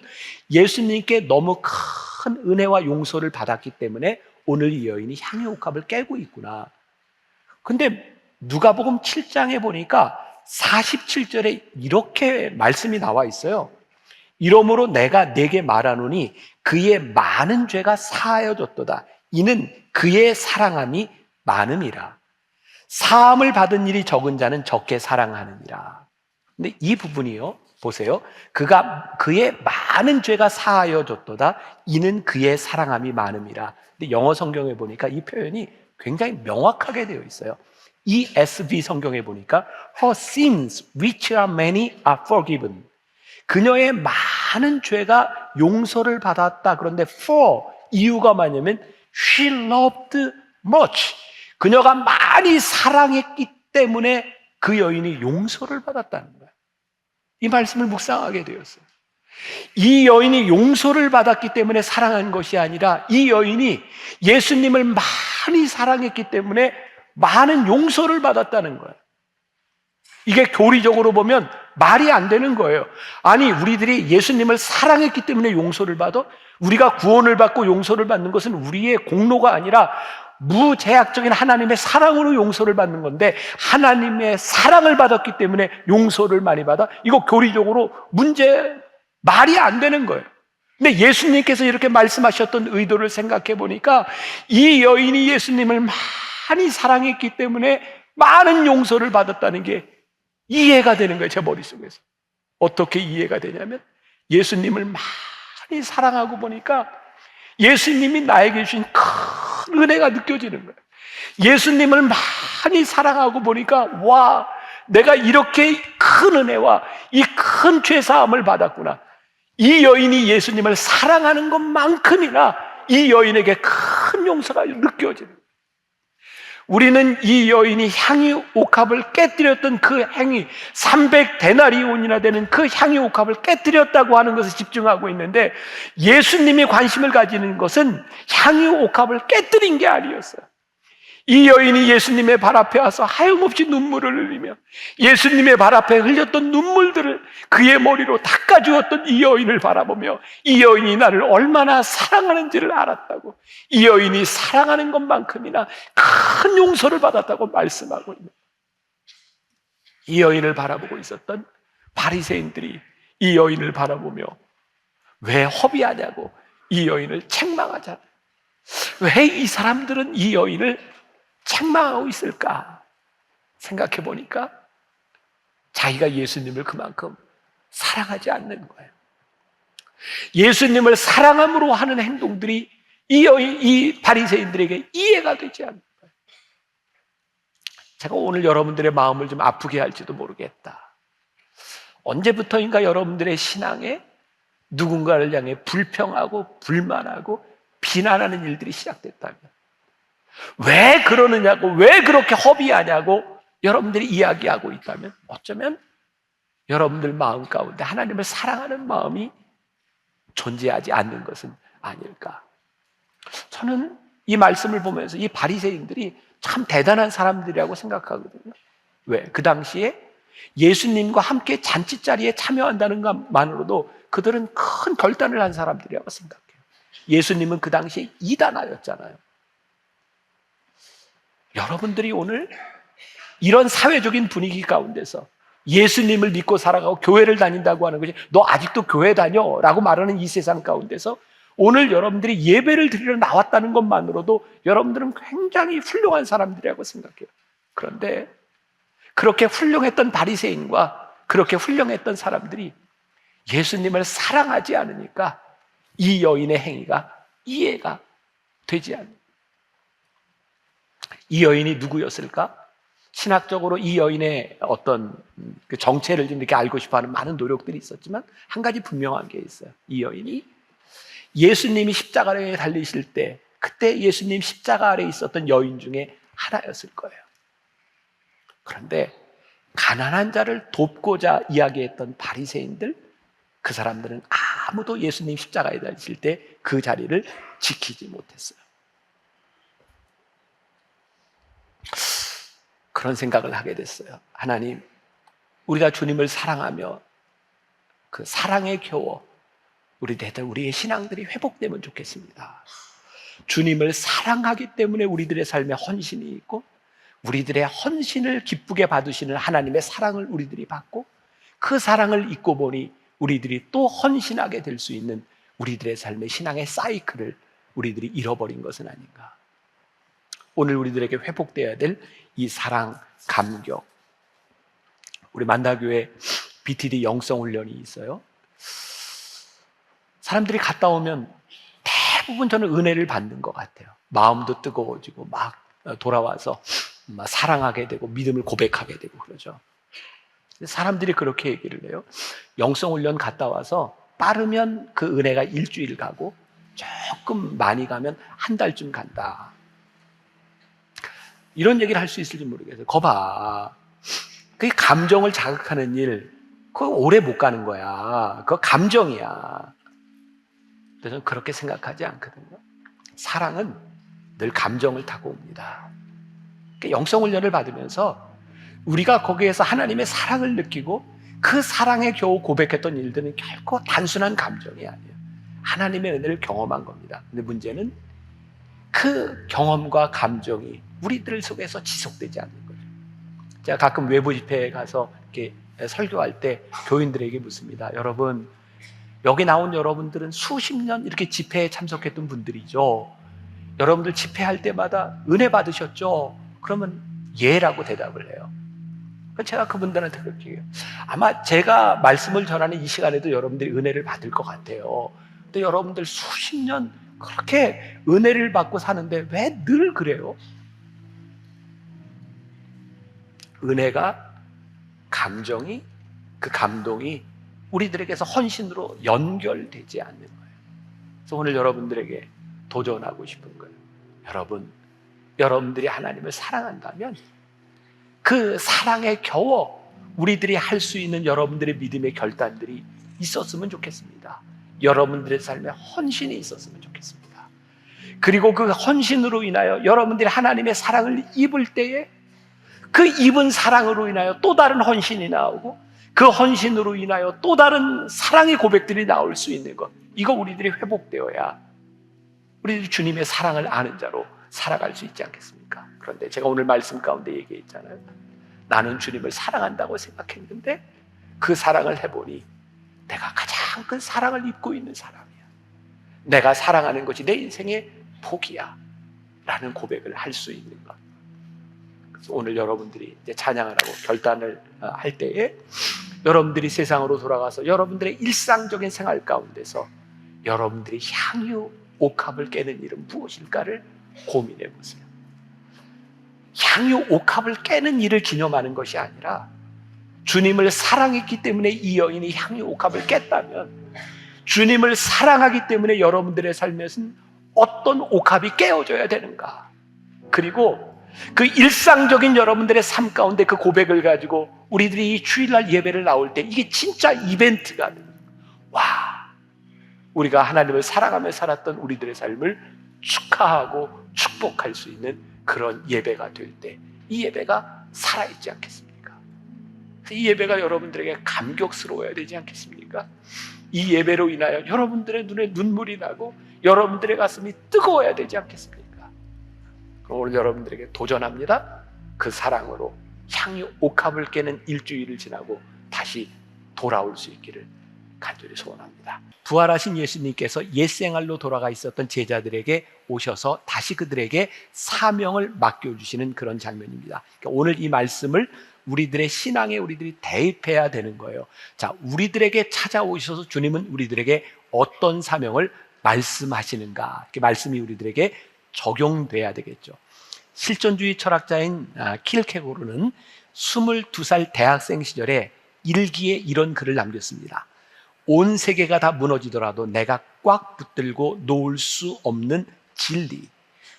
예수님께 너무 큰 은혜와 용서를 받았기 때문에 오늘 이 여인이 향유 옥합을 깨고 있구나. 근데 누가복음 7장에 보니까 47절에 이렇게 말씀이 나와 있어요. 이러므로 내가 네게 말하노니 그의 많은 죄가 사하여졌도다. 이는 그의 사랑함이 많음이라. 사함을 받은 일이 적은 자는 적게 사랑하느니라. 근데 이 부분이요, 보세요. 그의 많은 죄가 사하여졌도다. 이는 그의 사랑함이 많음이라. 근데 영어 성경에 보니까 이 표현이 굉장히 명확하게 되어 있어요. ESV 성경에 보니까 Her sins, which are many, are forgiven. 그녀의 많은 죄가 용서를 받았다. 그런데 for, 이유가 뭐냐면 she loved much. 그녀가 많이 사랑했기 때문에 그 여인이 용서를 받았다는 거예요. 이 말씀을 묵상하게 되었어요. 이 여인이 용서를 받았기 때문에 사랑한 것이 아니라 이 여인이 예수님을 많이 사랑했기 때문에 많은 용서를 받았다는 거예요. 이게 교리적으로 보면 말이 안 되는 거예요. 아니, 우리들이 예수님을 사랑했기 때문에 용서를 받아? 우리가 구원을 받고 용서를 받는 것은 우리의 공로가 아니라 무제약적인 하나님의 사랑으로 용서를 받는 건데, 하나님의 사랑을 받았기 때문에 용서를 많이 받아? 이거 교리적으로 말이 안 되는 거예요. 근데 예수님께서 이렇게 말씀하셨던 의도를 생각해 보니까 이 여인이 예수님을 많이 사랑했기 때문에 많은 용서를 받았다는 게 이해가 되는 거예요, 제 머릿속에서. 어떻게 이해가 되냐면, 예수님을 많이 사랑하고 보니까 예수님이 나에게 주신 큰 은혜가 느껴지는 거예요. 예수님을 많이 사랑하고 보니까, 와, 내가 이렇게 큰 은혜와 이 큰 죄사함을 받았구나. 이 여인이 예수님을 사랑하는 것만큼이나 이 여인에게 큰 용서가 느껴지는 거예요. 우리는 이 여인이 향유 옥합을 깨뜨렸던 그 행위, 300데나리온이나 되는 그 향유 옥합을 깨뜨렸다고 하는 것에 집중하고 있는데, 예수님이 관심을 가지는 것은 향유 옥합을 깨뜨린 게 아니었어요. 이 여인이 예수님의 발 앞에 와서 하염없이 눈물을 흘리며 예수님의 발 앞에 흘렸던 눈물들을 그의 머리로 닦아주었던 이 여인을 바라보며, 이 여인이 나를 얼마나 사랑하는지를 알았다고, 이 여인이 사랑하는 것만큼이나 큰 용서를 받았다고 말씀하고 있는, 이 여인을 바라보고 있었던 바리새인들이 이 여인을 바라보며 왜 허비하냐고 이 여인을 책망하잖아요. 왜 이 사람들은 이 여인을 책망하고 있을까 생각해 보니까 자기가 예수님을 그만큼 사랑하지 않는 거예요. 예수님을 사랑함으로 하는 행동들이 이 바리새인들에게 이해가 되지 않는 거예요. 제가 오늘 여러분들의 마음을 좀 아프게 할지도 모르겠다. 언제부터인가 여러분들의 신앙에 누군가를 향해 불평하고 불만하고 비난하는 일들이 시작됐다면, 왜 그러느냐고, 왜 그렇게 허비하냐고 여러분들이 이야기하고 있다면, 어쩌면 여러분들 마음 가운데 하나님을 사랑하는 마음이 존재하지 않는 것은 아닐까. 저는 이 말씀을 보면서 이 바리새인들이 참 대단한 사람들이라고 생각하거든요. 왜? 그 당시에 예수님과 함께 잔치자리에 참여한다는 것만으로도 그들은 큰 결단을 한 사람들이라고 생각해요. 예수님은 그 당시에 이단하였잖아요. 여러분들이 오늘 이런 사회적인 분위기 가운데서 예수님을 믿고 살아가고 교회를 다닌다고 하는 것이, 너 아직도 교회 다녀? 라고 말하는 이 세상 가운데서 오늘 여러분들이 예배를 드리러 나왔다는 것만으로도 여러분들은 굉장히 훌륭한 사람들이라고 생각해요. 그런데 그렇게 훌륭했던 바리새인과 그렇게 훌륭했던 사람들이 예수님을 사랑하지 않으니까 이 여인의 행위가 이해가 되지 않는. 이 여인이 누구였을까? 신학적으로 이 여인의 어떤 그 정체를 좀 이렇게 알고 싶어하는 많은 노력들이 있었지만, 한 가지 분명한 게 있어요. 이 여인이 예수님이 십자가에 달리실 때, 그때 예수님 십자가 아래에 있었던 여인 중에 하나였을 거예요. 그런데 가난한 자를 돕고자 이야기했던 바리새인들, 그 사람들은 아무도 예수님 십자가에 달리실 때 그 자리를 지키지 못했어요. 그런 생각을 하게 됐어요. 하나님, 우리가 주님을 사랑하며 그 사랑에 겨워 우리의 신앙들이 회복되면 좋겠습니다. 주님을 사랑하기 때문에 우리들의 삶에 헌신이 있고, 우리들의 헌신을 기쁘게 받으시는 하나님의 사랑을 우리들이 받고, 그 사랑을 잊고 보니 우리들이 또 헌신하게 될 수 있는 우리들의 삶의 신앙의 사이클을 우리들이 잃어버린 것은 아닌가. 오늘 우리들에게 회복되어야 될 이 사랑, 감격. 우리 만나교회 BTD 영성훈련이 있어요. 사람들이 갔다 오면 대부분 저는 은혜를 받는 것 같아요. 마음도 뜨거워지고 막 돌아와서 막 사랑하게 되고 믿음을 고백하게 되고 그러죠. 사람들이 그렇게 얘기를 해요. 영성훈련 갔다 와서 빠르면 그 은혜가 일주일 가고, 조금 많이 가면 한 달쯤 간다. 이런 얘기를 할 수 있을지 모르겠어요. 거봐, 그게 감정을 자극하는 일, 그거 오래 못 가는 거야. 그거 감정이야. 그래서 저는 그렇게 생각하지 않거든요. 사랑은 늘 감정을 타고 옵니다. 영성훈련을 받으면서 우리가 거기에서 하나님의 사랑을 느끼고 그 사랑에 겨우 고백했던 일들은 결코 단순한 감정이 아니에요. 하나님의 은혜를 경험한 겁니다. 근데 문제는 그 경험과 감정이 우리들 속에서 지속되지 않는 거죠. 제가 가끔 외부 집회에 가서 이렇게 설교할 때 교인들에게 묻습니다. 여러분, 여기 나온 여러분들은 수십 년 이렇게 집회에 참석했던 분들이죠. 여러분들 집회할 때마다 은혜 받으셨죠? 그러면 예라고 대답을 해요. 제가 그분들한테 그렇게 얘기해요. 아마 제가 말씀을 전하는 이 시간에도 여러분들이 은혜를 받을 것 같아요. 근데 여러분들 수십 년 그렇게 은혜를 받고 사는데 왜 늘 그래요? 은혜가, 감정이, 그 감동이 우리들에게서 헌신으로 연결되지 않는 거예요. 그래서 오늘 여러분들에게 도전하고 싶은 거예요. 여러분들이 하나님을 사랑한다면 그 사랑에 겨워 우리들이 할 수 있는 여러분들의 믿음의 결단들이 있었으면 좋겠습니다. 여러분들의 삶에 헌신이 있었으면 좋겠습니다. 그리고 그 헌신으로 인하여 여러분들이 하나님의 사랑을 입을 때에 그 입은 사랑으로 인하여 또 다른 헌신이 나오고, 그 헌신으로 인하여 또 다른 사랑의 고백들이 나올 수 있는 것, 이거 우리들이 회복되어야 우리들이 주님의 사랑을 아는 자로 살아갈 수 있지 않겠습니까? 그런데 제가 오늘 말씀 가운데 얘기했잖아요. 나는 주님을 사랑한다고 생각했는데 그 사랑을 해보니 내가 가장 큰 사랑을 입고 있는 사람이야. 내가 사랑하는 것이 내 인생의 복이야 라는 고백을 할 수 있는 것. 그래서 오늘 여러분들이 이제 찬양하라고 결단을 할 때에 여러분들이 세상으로 돌아가서 여러분들의 일상적인 생활 가운데서 여러분들이 향유 옥합을 깨는 일은 무엇일까를 고민해 보세요. 향유 옥합을 깨는 일을 기념하는 것이 아니라 주님을 사랑했기 때문에 이 여인이 향유 옥합을 깼다면 주님을 사랑하기 때문에 여러분들의 삶에서는 어떤 옥합이 깨어져야 되는가, 그리고 그 일상적인 여러분들의 삶 가운데 그 고백을 가지고 우리들이 이 주일날 예배를 나올 때 이게 진짜 이벤트가 되는, 와, 우리가 하나님을 사랑하며 살았던 우리들의 삶을 축하하고 축복할 수 있는 그런 예배가 될 때 이 예배가 살아있지 않겠습니까? 이 예배가 여러분들에게 감격스러워야 되지 않겠습니까? 이 예배로 인하여 여러분들의 눈에 눈물이 나고 여러분들의 가슴이 뜨거워야 되지 않겠습니까? 오늘 여러분들에게 도전합니다. 그 사랑으로 향유 옥합을 깨는 일주일을 지나고 다시 돌아올 수 있기를 간절히 소원합니다. 부활하신 예수님께서 옛 생활로 돌아가 있었던 제자들에게 오셔서 다시 그들에게 사명을 맡겨주시는 그런 장면입니다. 그러니까 오늘 이 말씀을 우리들의 신앙에 우리들이 대입해야 되는 거예요. 자, 우리들에게 찾아오셔서 주님은 우리들에게 어떤 사명을 말씀하시는가, 그 말씀이 우리들에게 적용돼야 되겠죠. 실존주의 철학자인 킬케고르는 22살 대학생 시절에 일기에 이런 글을 남겼습니다. 온 세계가 다 무너지더라도 내가 꽉 붙들고 놓을 수 없는 진리,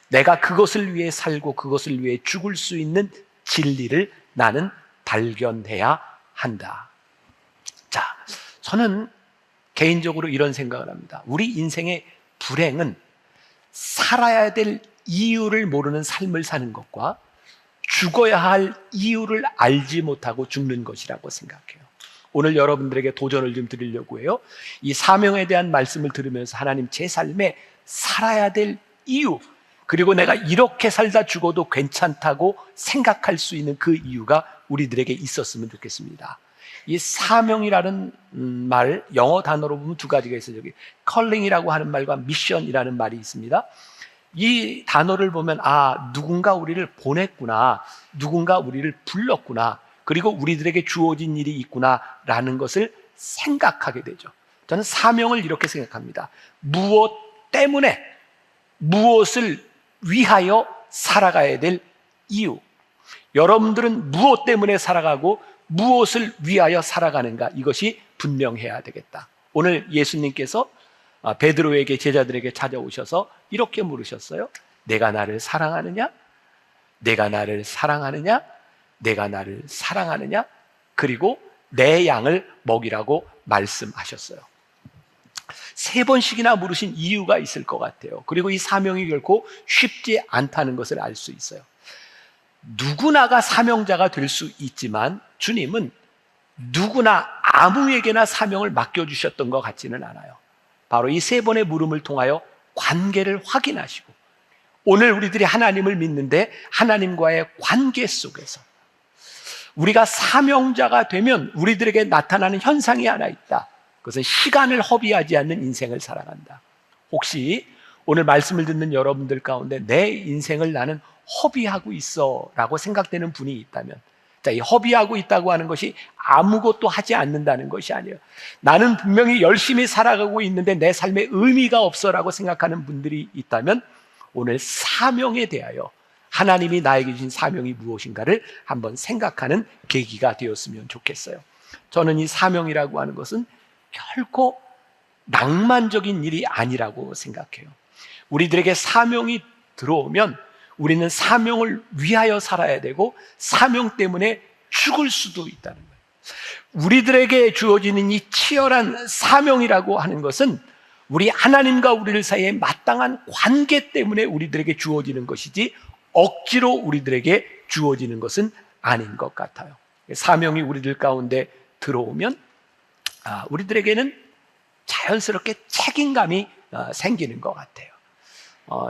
내가 그것을 위해 살고 그것을 위해 죽을 수 있는 진리를 나는 발견해야 한다. 자, 저는 개인적으로 이런 생각을 합니다. 우리 인생의 불행은 살아야 될 이유를 모르는 삶을 사는 것과 죽어야 할 이유를 알지 못하고 죽는 것이라고 생각해요. 오늘 여러분들에게 도전을 좀 드리려고 해요. 이 사명에 대한 말씀을 들으면서 하나님, 제 삶에 살아야 될 이유, 그리고 내가 이렇게 살다 죽어도 괜찮다고 생각할 수 있는 그 이유가 우리들에게 있었으면 좋겠습니다. 이 사명이라는 말, 영어 단어로 보면 두 가지가 있어요. 여기 컬링이라고 하는 말과 미션이라는 말이 있습니다. 이 단어를 보면 누군가 우리를 보냈구나, 누군가 우리를 불렀구나, 그리고 우리들에게 주어진 일이 있구나라는 것을 생각하게 되죠. 저는 사명을 이렇게 생각합니다. 무엇 때문에, 무엇을 위하여 살아가야 될 이유. 여러분들은 무엇 때문에 살아가고 무엇을 위하여 살아가는가, 이것이 분명해야 되겠다. 오늘 예수님께서 베드로에게, 제자들에게 찾아오셔서 이렇게 물으셨어요. 내가 나를 사랑하느냐? 내가 나를 사랑하느냐? 내가 나를 사랑하느냐? 그리고 내 양을 먹이라고 말씀하셨어요. 3번씩이나 물으신 이유가 있을 것 같아요. 그리고 이 사명이 결코 쉽지 않다는 것을 알 수 있어요. 누구나가 사명자가 될 수 있지만 주님은 누구나 아무에게나 사명을 맡겨주셨던 것 같지는 않아요. 바로 이 3번의 물음을 통하여 관계를 확인하시고, 오늘 우리들이 하나님을 믿는데 하나님과의 관계 속에서 우리가 사명자가 되면 우리들에게 나타나는 현상이 하나 있다. 그것은 시간을 허비하지 않는 인생을 살아간다. 혹시 오늘 말씀을 듣는 여러분들 가운데 내 인생을 나는 허비하고 있어 라고 생각되는 분이 있다면, 자, 이 허비하고 있다고 하는 것이 아무것도 하지 않는다는 것이 아니에요. 나는 분명히 열심히 살아가고 있는데 내 삶에 의미가 없어 라고 생각하는 분들이 있다면 오늘 사명에 대하여, 하나님이 나에게 주신 사명이 무엇인가를 한번 생각하는 계기가 되었으면 좋겠어요. 저는 이 사명이라고 하는 것은 결코 낭만적인 일이 아니라고 생각해요. 우리들에게 사명이 들어오면 우리는 사명을 위하여 살아야 되고 사명 때문에 죽을 수도 있다는 거예요. 우리들에게 주어지는 이 치열한 사명이라고 하는 것은 우리 하나님과 우리들 사이에 마땅한 관계 때문에 우리들에게 주어지는 것이지 억지로 우리들에게 주어지는 것은 아닌 것 같아요. 사명이 우리들 가운데 들어오면 우리들에게는 자연스럽게 책임감이 생기는 것 같아요.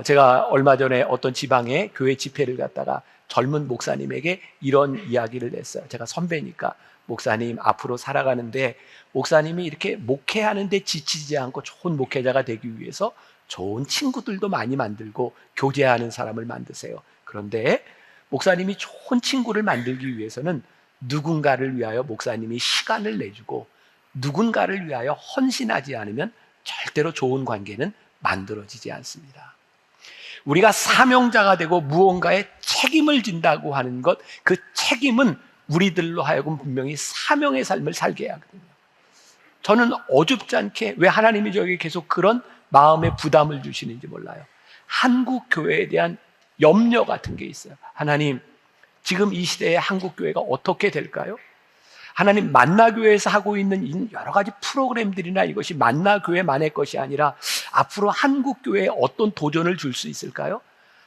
제가 얼마 전에 어떤 지방에 교회 집회를 갔다가 젊은 목사님에게 이런 이야기를 했어요. 제가 선배니까, 목사님 앞으로 살아가는데 목사님이 이렇게 목회하는데 지치지 않고 좋은 목회자가 되기 위해서 좋은 친구들도 많이 만들고 교제하는 사람을 만드세요. 그런데 목사님이 좋은 친구를 만들기 위해서는 누군가를 위하여 목사님이 시간을 내주고 누군가를 위하여 헌신하지 않으면 절대로 좋은 관계는 만들어지지 않습니다. 우리가 사명자가 되고 무언가에 책임을 진다고 하는 것, 그 책임은 우리들로 하여금 분명히 사명의 삶을 살게 하거든요. 저는 어줍지 않게 왜 하나님이 저에게 계속 그런 마음의 부담을 주시는지 몰라요. 한국 교회에 대한 염려 같은 게 있어요. 하나님, 지금 이 시대의 한국 교회가 어떻게 될까요? 하나님, 만나교회에서 하고 있는 여러 가지 프로그램들이나 이것이 만나교회만의 것이 아니라 앞으로 한국교회에 어떤 도전을 줄 수 있을까요?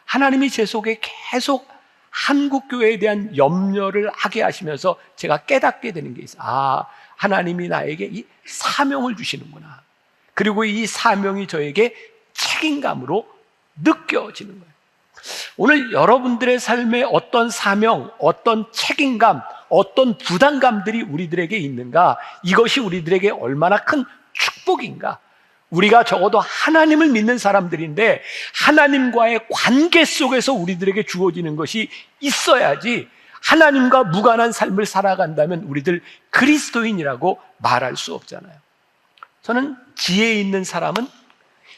하나님이 제 속에 계속 한국교회에 대한 염려를 하게 하시면서 제가 깨닫게 되는 게 있어요. 아, 하나님이 나에게 이 사명을 주시는구나. 그리고 이 사명이 저에게 책임감으로 느껴지는 거예요. 오늘 여러분들의 삶에 어떤 사명, 어떤 책임감, 어떤 부담감들이 우리들에게 있는가? 이것이 우리들에게 얼마나 큰 축복인가? 우리가 적어도 하나님을 믿는 사람들인데 하나님과의 관계 속에서 우리들에게 주어지는 것이 있어야지 하나님과 무관한 삶을 살아간다면 우리들 그리스도인이라고 말할 수 없잖아요. 저는 지혜 있는 사람은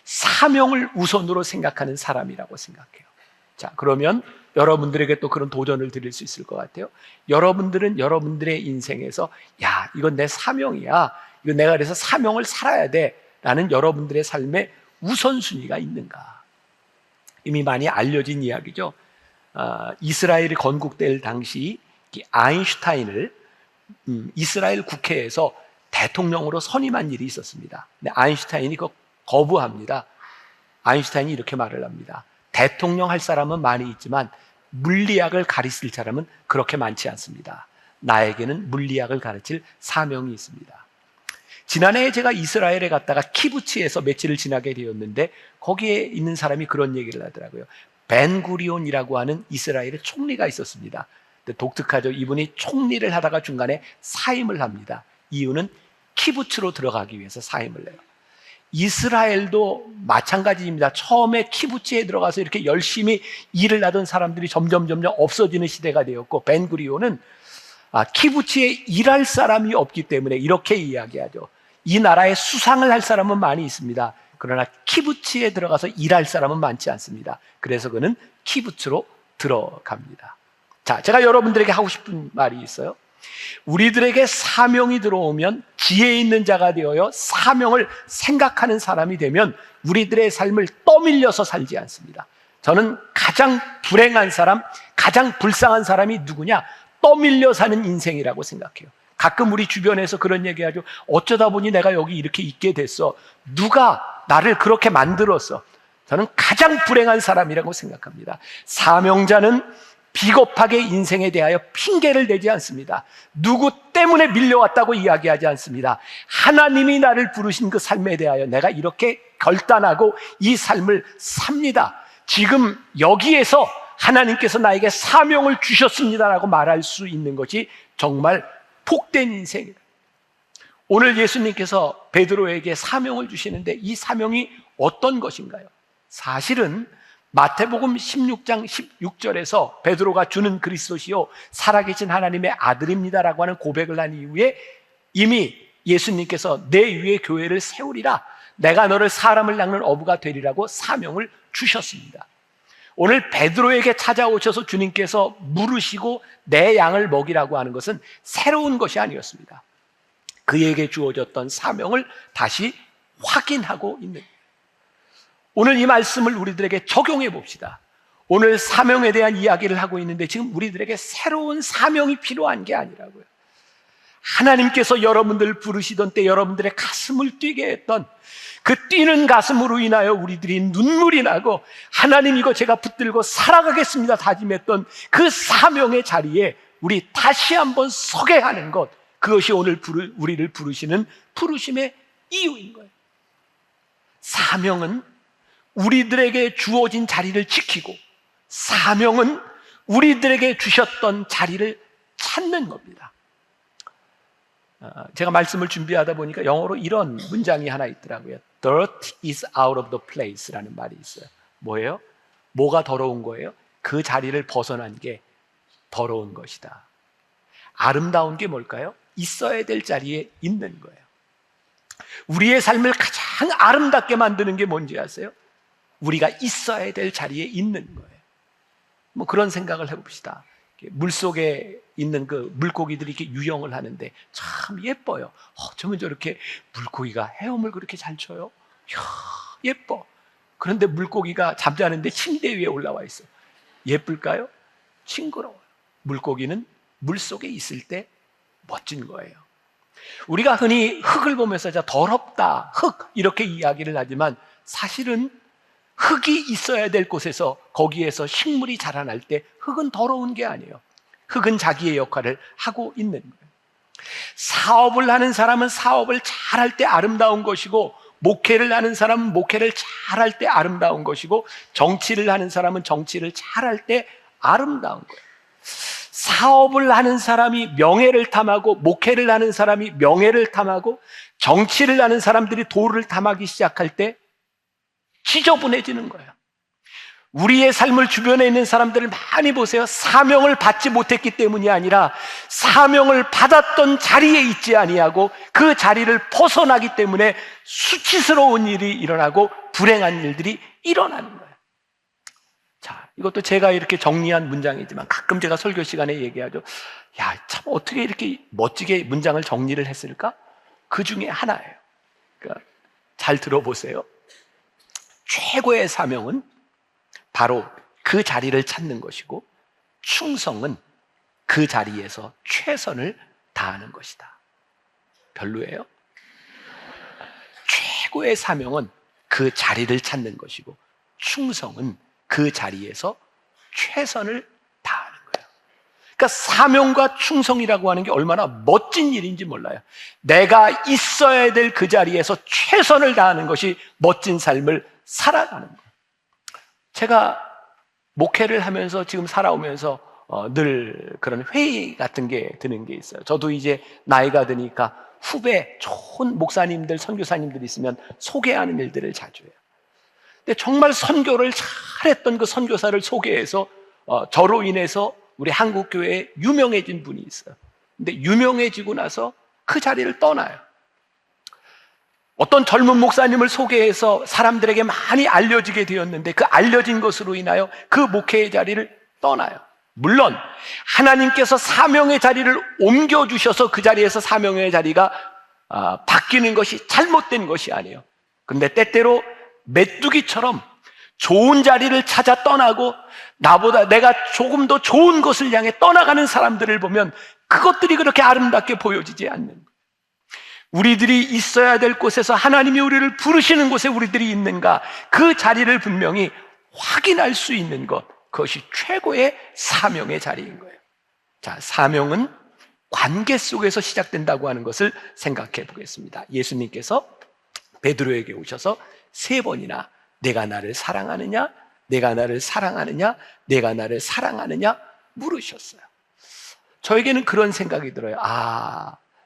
사명을 우선으로 생각하는 사람이라고 생각해요. 자, 그러면 여러분들에게 또 그런 도전을 드릴 수 있을 것 같아요. 여러분들은 여러분들의 인생에서 야, 이건 내 사명이야. 이건 내가 그래서 사명을 살아야 돼. 라는 여러분들의 삶의 우선순위가 있는가? 이미 많이 알려진 이야기죠. 이스라엘이 건국될 당시 아인슈타인을 이스라엘 국회에서 대통령으로 선임한 일이 있었습니다. 근데 아인슈타인이 그거 거부합니다. 아인슈타인이 이렇게 말을 합니다. 대통령 할 사람은 많이 있지만 물리학을 가르칠 사람은 그렇게 많지 않습니다. 나에게는 물리학을 가르칠 사명이 있습니다. 지난해에 제가 이스라엘에 갔다가 키부츠에서 며칠을 지나게 되었는데 거기에 있는 사람이 그런 얘기를 하더라고요. 벤구리온이라고 하는 이스라엘의 총리가 있었습니다. 근데 독특하죠. 이분이 총리를 하다가 중간에 사임을 합니다. 이유는 키부츠로 들어가기 위해서 사임을 해요. 이스라엘도 마찬가지입니다. 처음에 키부츠에 들어가서 이렇게 열심히 일을 하던 사람들이 점점 없어지는 시대가 되었고 벤구리온은 키부츠에 일할 사람이 없기 때문에 이렇게 이야기하죠. 이 나라에 수상을 할 사람은 많이 있습니다. 그러나 키부츠에 들어가서 일할 사람은 많지 않습니다. 그래서 그는 키부츠로 들어갑니다. 자, 제가 여러분들에게 하고 싶은 말이 있어요. 우리들에게 사명이 들어오면 지혜 있는 자가 되어요 사명을 생각하는 사람이 되면 우리들의 삶을 떠밀려서 살지 않습니다. 저는 가장 불행한 사람, 가장 불쌍한 사람이 누구냐? 떠밀려 사는 인생이라고 생각해요. 가끔 우리 주변에서 그런 얘기하죠. 어쩌다 보니 내가 여기 이렇게 있게 됐어. 누가 나를 그렇게 만들었어. 저는 가장 불행한 사람이라고 생각합니다. 사명자는 비겁하게 인생에 대하여 핑계를 대지 않습니다. 누구 때문에 밀려왔다고 이야기하지 않습니다. 하나님이 나를 부르신 그 삶에 대하여 내가 이렇게 결단하고 이 삶을 삽니다. 지금 여기에서 하나님께서 나에게 사명을 주셨습니다라고 말할 수 있는 것이 정말 복된 인생이에요. 오늘 예수님께서 베드로에게 사명을 주시는데 이 사명이 어떤 것인가요? 사실은 마태복음 16장 16절에서 베드로가 주는 그리스도시요 살아계신 하나님의 아들입니다라고 하는 고백을 한 이후에 이미 예수님께서 내 위에 교회를 세우리라, 내가 너를 사람을 낚는 어부가 되리라고 사명을 주셨습니다. 오늘 베드로에게 찾아오셔서 주님께서 물으시고 내 양을 먹이라고 하는 것은 새로운 것이 아니었습니다. 그에게 주어졌던 사명을 다시 확인하고 있는, 오늘 이 말씀을 우리들에게 적용해 봅시다. 오늘 사명에 대한 이야기를 하고 있는데 지금 우리들에게 새로운 사명이 필요한 게 아니라고요. 하나님께서 여러분들을 부르시던 때 여러분들의 가슴을 뛰게 했던 그 뛰는 가슴으로 인하여 우리들이 눈물이 나고 하나님 이거 제가 붙들고 살아가겠습니다 다짐했던 그 사명의 자리에 우리 다시 한번 서게 하는 것, 그것이 오늘 우리를 부르시는 부르심의 이유인 거예요. 사명은 우리들에게 주어진 자리를 지키고 사명은 우리들에게 주셨던 자리를 찾는 겁니다. 제가 말씀을 준비하다 보니까 영어로 이런 문장이 하나 있더라고요. Dirt is out of the place 라는 말이 있어요. 뭐예요? 뭐가 더러운 거예요? 그 자리를 벗어난 게 더러운 것이다. 아름다운 게 뭘까요? 있어야 될 자리에 있는 거예요. 우리의 삶을 가장 아름답게 만드는 게 뭔지 아세요? 우리가 있어야 될 자리에 있는 거예요. 뭐 그런 생각을 해봅시다. 물속에 있는 그 물고기들이 이렇게 유영을 하는데 참 예뻐요. 어쩌면 저렇게 물고기가 헤엄을 그렇게 잘 쳐요? 이야, 예뻐. 그런데 물고기가 잠자는데 침대 위에 올라와 있어요. 예쁠까요? 징그러워요. 물고기는 물속에 있을 때 멋진 거예요. 우리가 흔히 흙을 보면서 더럽다, 흙 이렇게 이야기를 하지만 사실은 흙이 있어야 될 곳에서 거기에서 식물이 자라날 때 흙은 더러운 게 아니에요. 흙은 자기의 역할을 하고 있는 거예요. 사업을 하는 사람은 사업을 잘할 때 아름다운 것이고, 목회를 하는 사람은 목회를 잘할 때 아름다운 것이고, 정치를 하는 사람은 정치를 잘할 때 아름다운 거예요. 사업을 하는 사람이 명예를 탐하고, 목회를 하는 사람이 명예를 탐하고, 정치를 하는 사람들이 도를 탐하기 시작할 때 지저분해지는 거예요. 우리의 삶을 주변에 있는 사람들을 많이 보세요. 사명을 받지 못했기 때문이 아니라 사명을 받았던 자리에 있지 아니하고 그 자리를 벗어나기 때문에 수치스러운 일이 일어나고 불행한 일들이 일어나는 거예요. 자, 이것도 제가 이렇게 정리한 문장이지만 가끔 제가 설교 시간에 얘기하죠. 야, 참 어떻게 이렇게 멋지게 문장을 정리를 했을까? 그 중에 하나예요. 그러니까 잘 들어보세요. 최고의 사명은 바로 그 자리를 찾는 것이고, 충성은 그 자리에서 최선을 다하는 것이다. 별로예요? 최고의 사명은 그 자리를 찾는 것이고, 충성은 그 자리에서 최선을 다하는 거예요. 그러니까 사명과 충성이라고 하는 게 얼마나 멋진 일인지 몰라요. 내가 있어야 될 그 자리에서 최선을 다하는 것이 멋진 삶을 살아가는 거예요. 제가 목회를 하면서 지금 살아오면서 늘 그런 회의 같은 게 드는 게 있어요. 저도 이제 나이가 드니까 후배 좋은 목사님들, 선교사님들 있으면 소개하는 일들을 자주 해요. 근데 정말 선교를 잘했던 그 선교사를 소개해서 저로 인해서 우리 한국교회에 유명해진 분이 있어요. 근데 유명해지고 나서 그 자리를 떠나요. 어떤 젊은 목사님을 소개해서 사람들에게 많이 알려지게 되었는데 그 알려진 것으로 인하여 그 목회의 자리를 떠나요. 물론 하나님께서 사명의 자리를 옮겨주셔서 그 자리에서 사명의 자리가 바뀌는 것이 잘못된 것이 아니에요. 그런데 때때로 메뚜기처럼 좋은 자리를 찾아 떠나고 나보다 내가 조금 더 좋은 것을 향해 떠나가는 사람들을 보면 그것들이 그렇게 아름답게 보여지지 않는 거예요. 우리들이 있어야 될 곳에서 하나님이 우리를 부르시는 곳에 우리들이 있는가, 그 자리를 분명히 확인할 수 있는 것, 그것이 최고의 사명의 자리인 거예요. 자, 사명은 관계 속에서 시작된다고 하는 것을 생각해 보겠습니다. 예수님께서 베드로에게 오셔서 3번이나 내가 나를 사랑하느냐, 내가 나를 사랑하느냐, 내가 나를 사랑하느냐 물으셨어요. 저에게는 그런 생각이 들어요.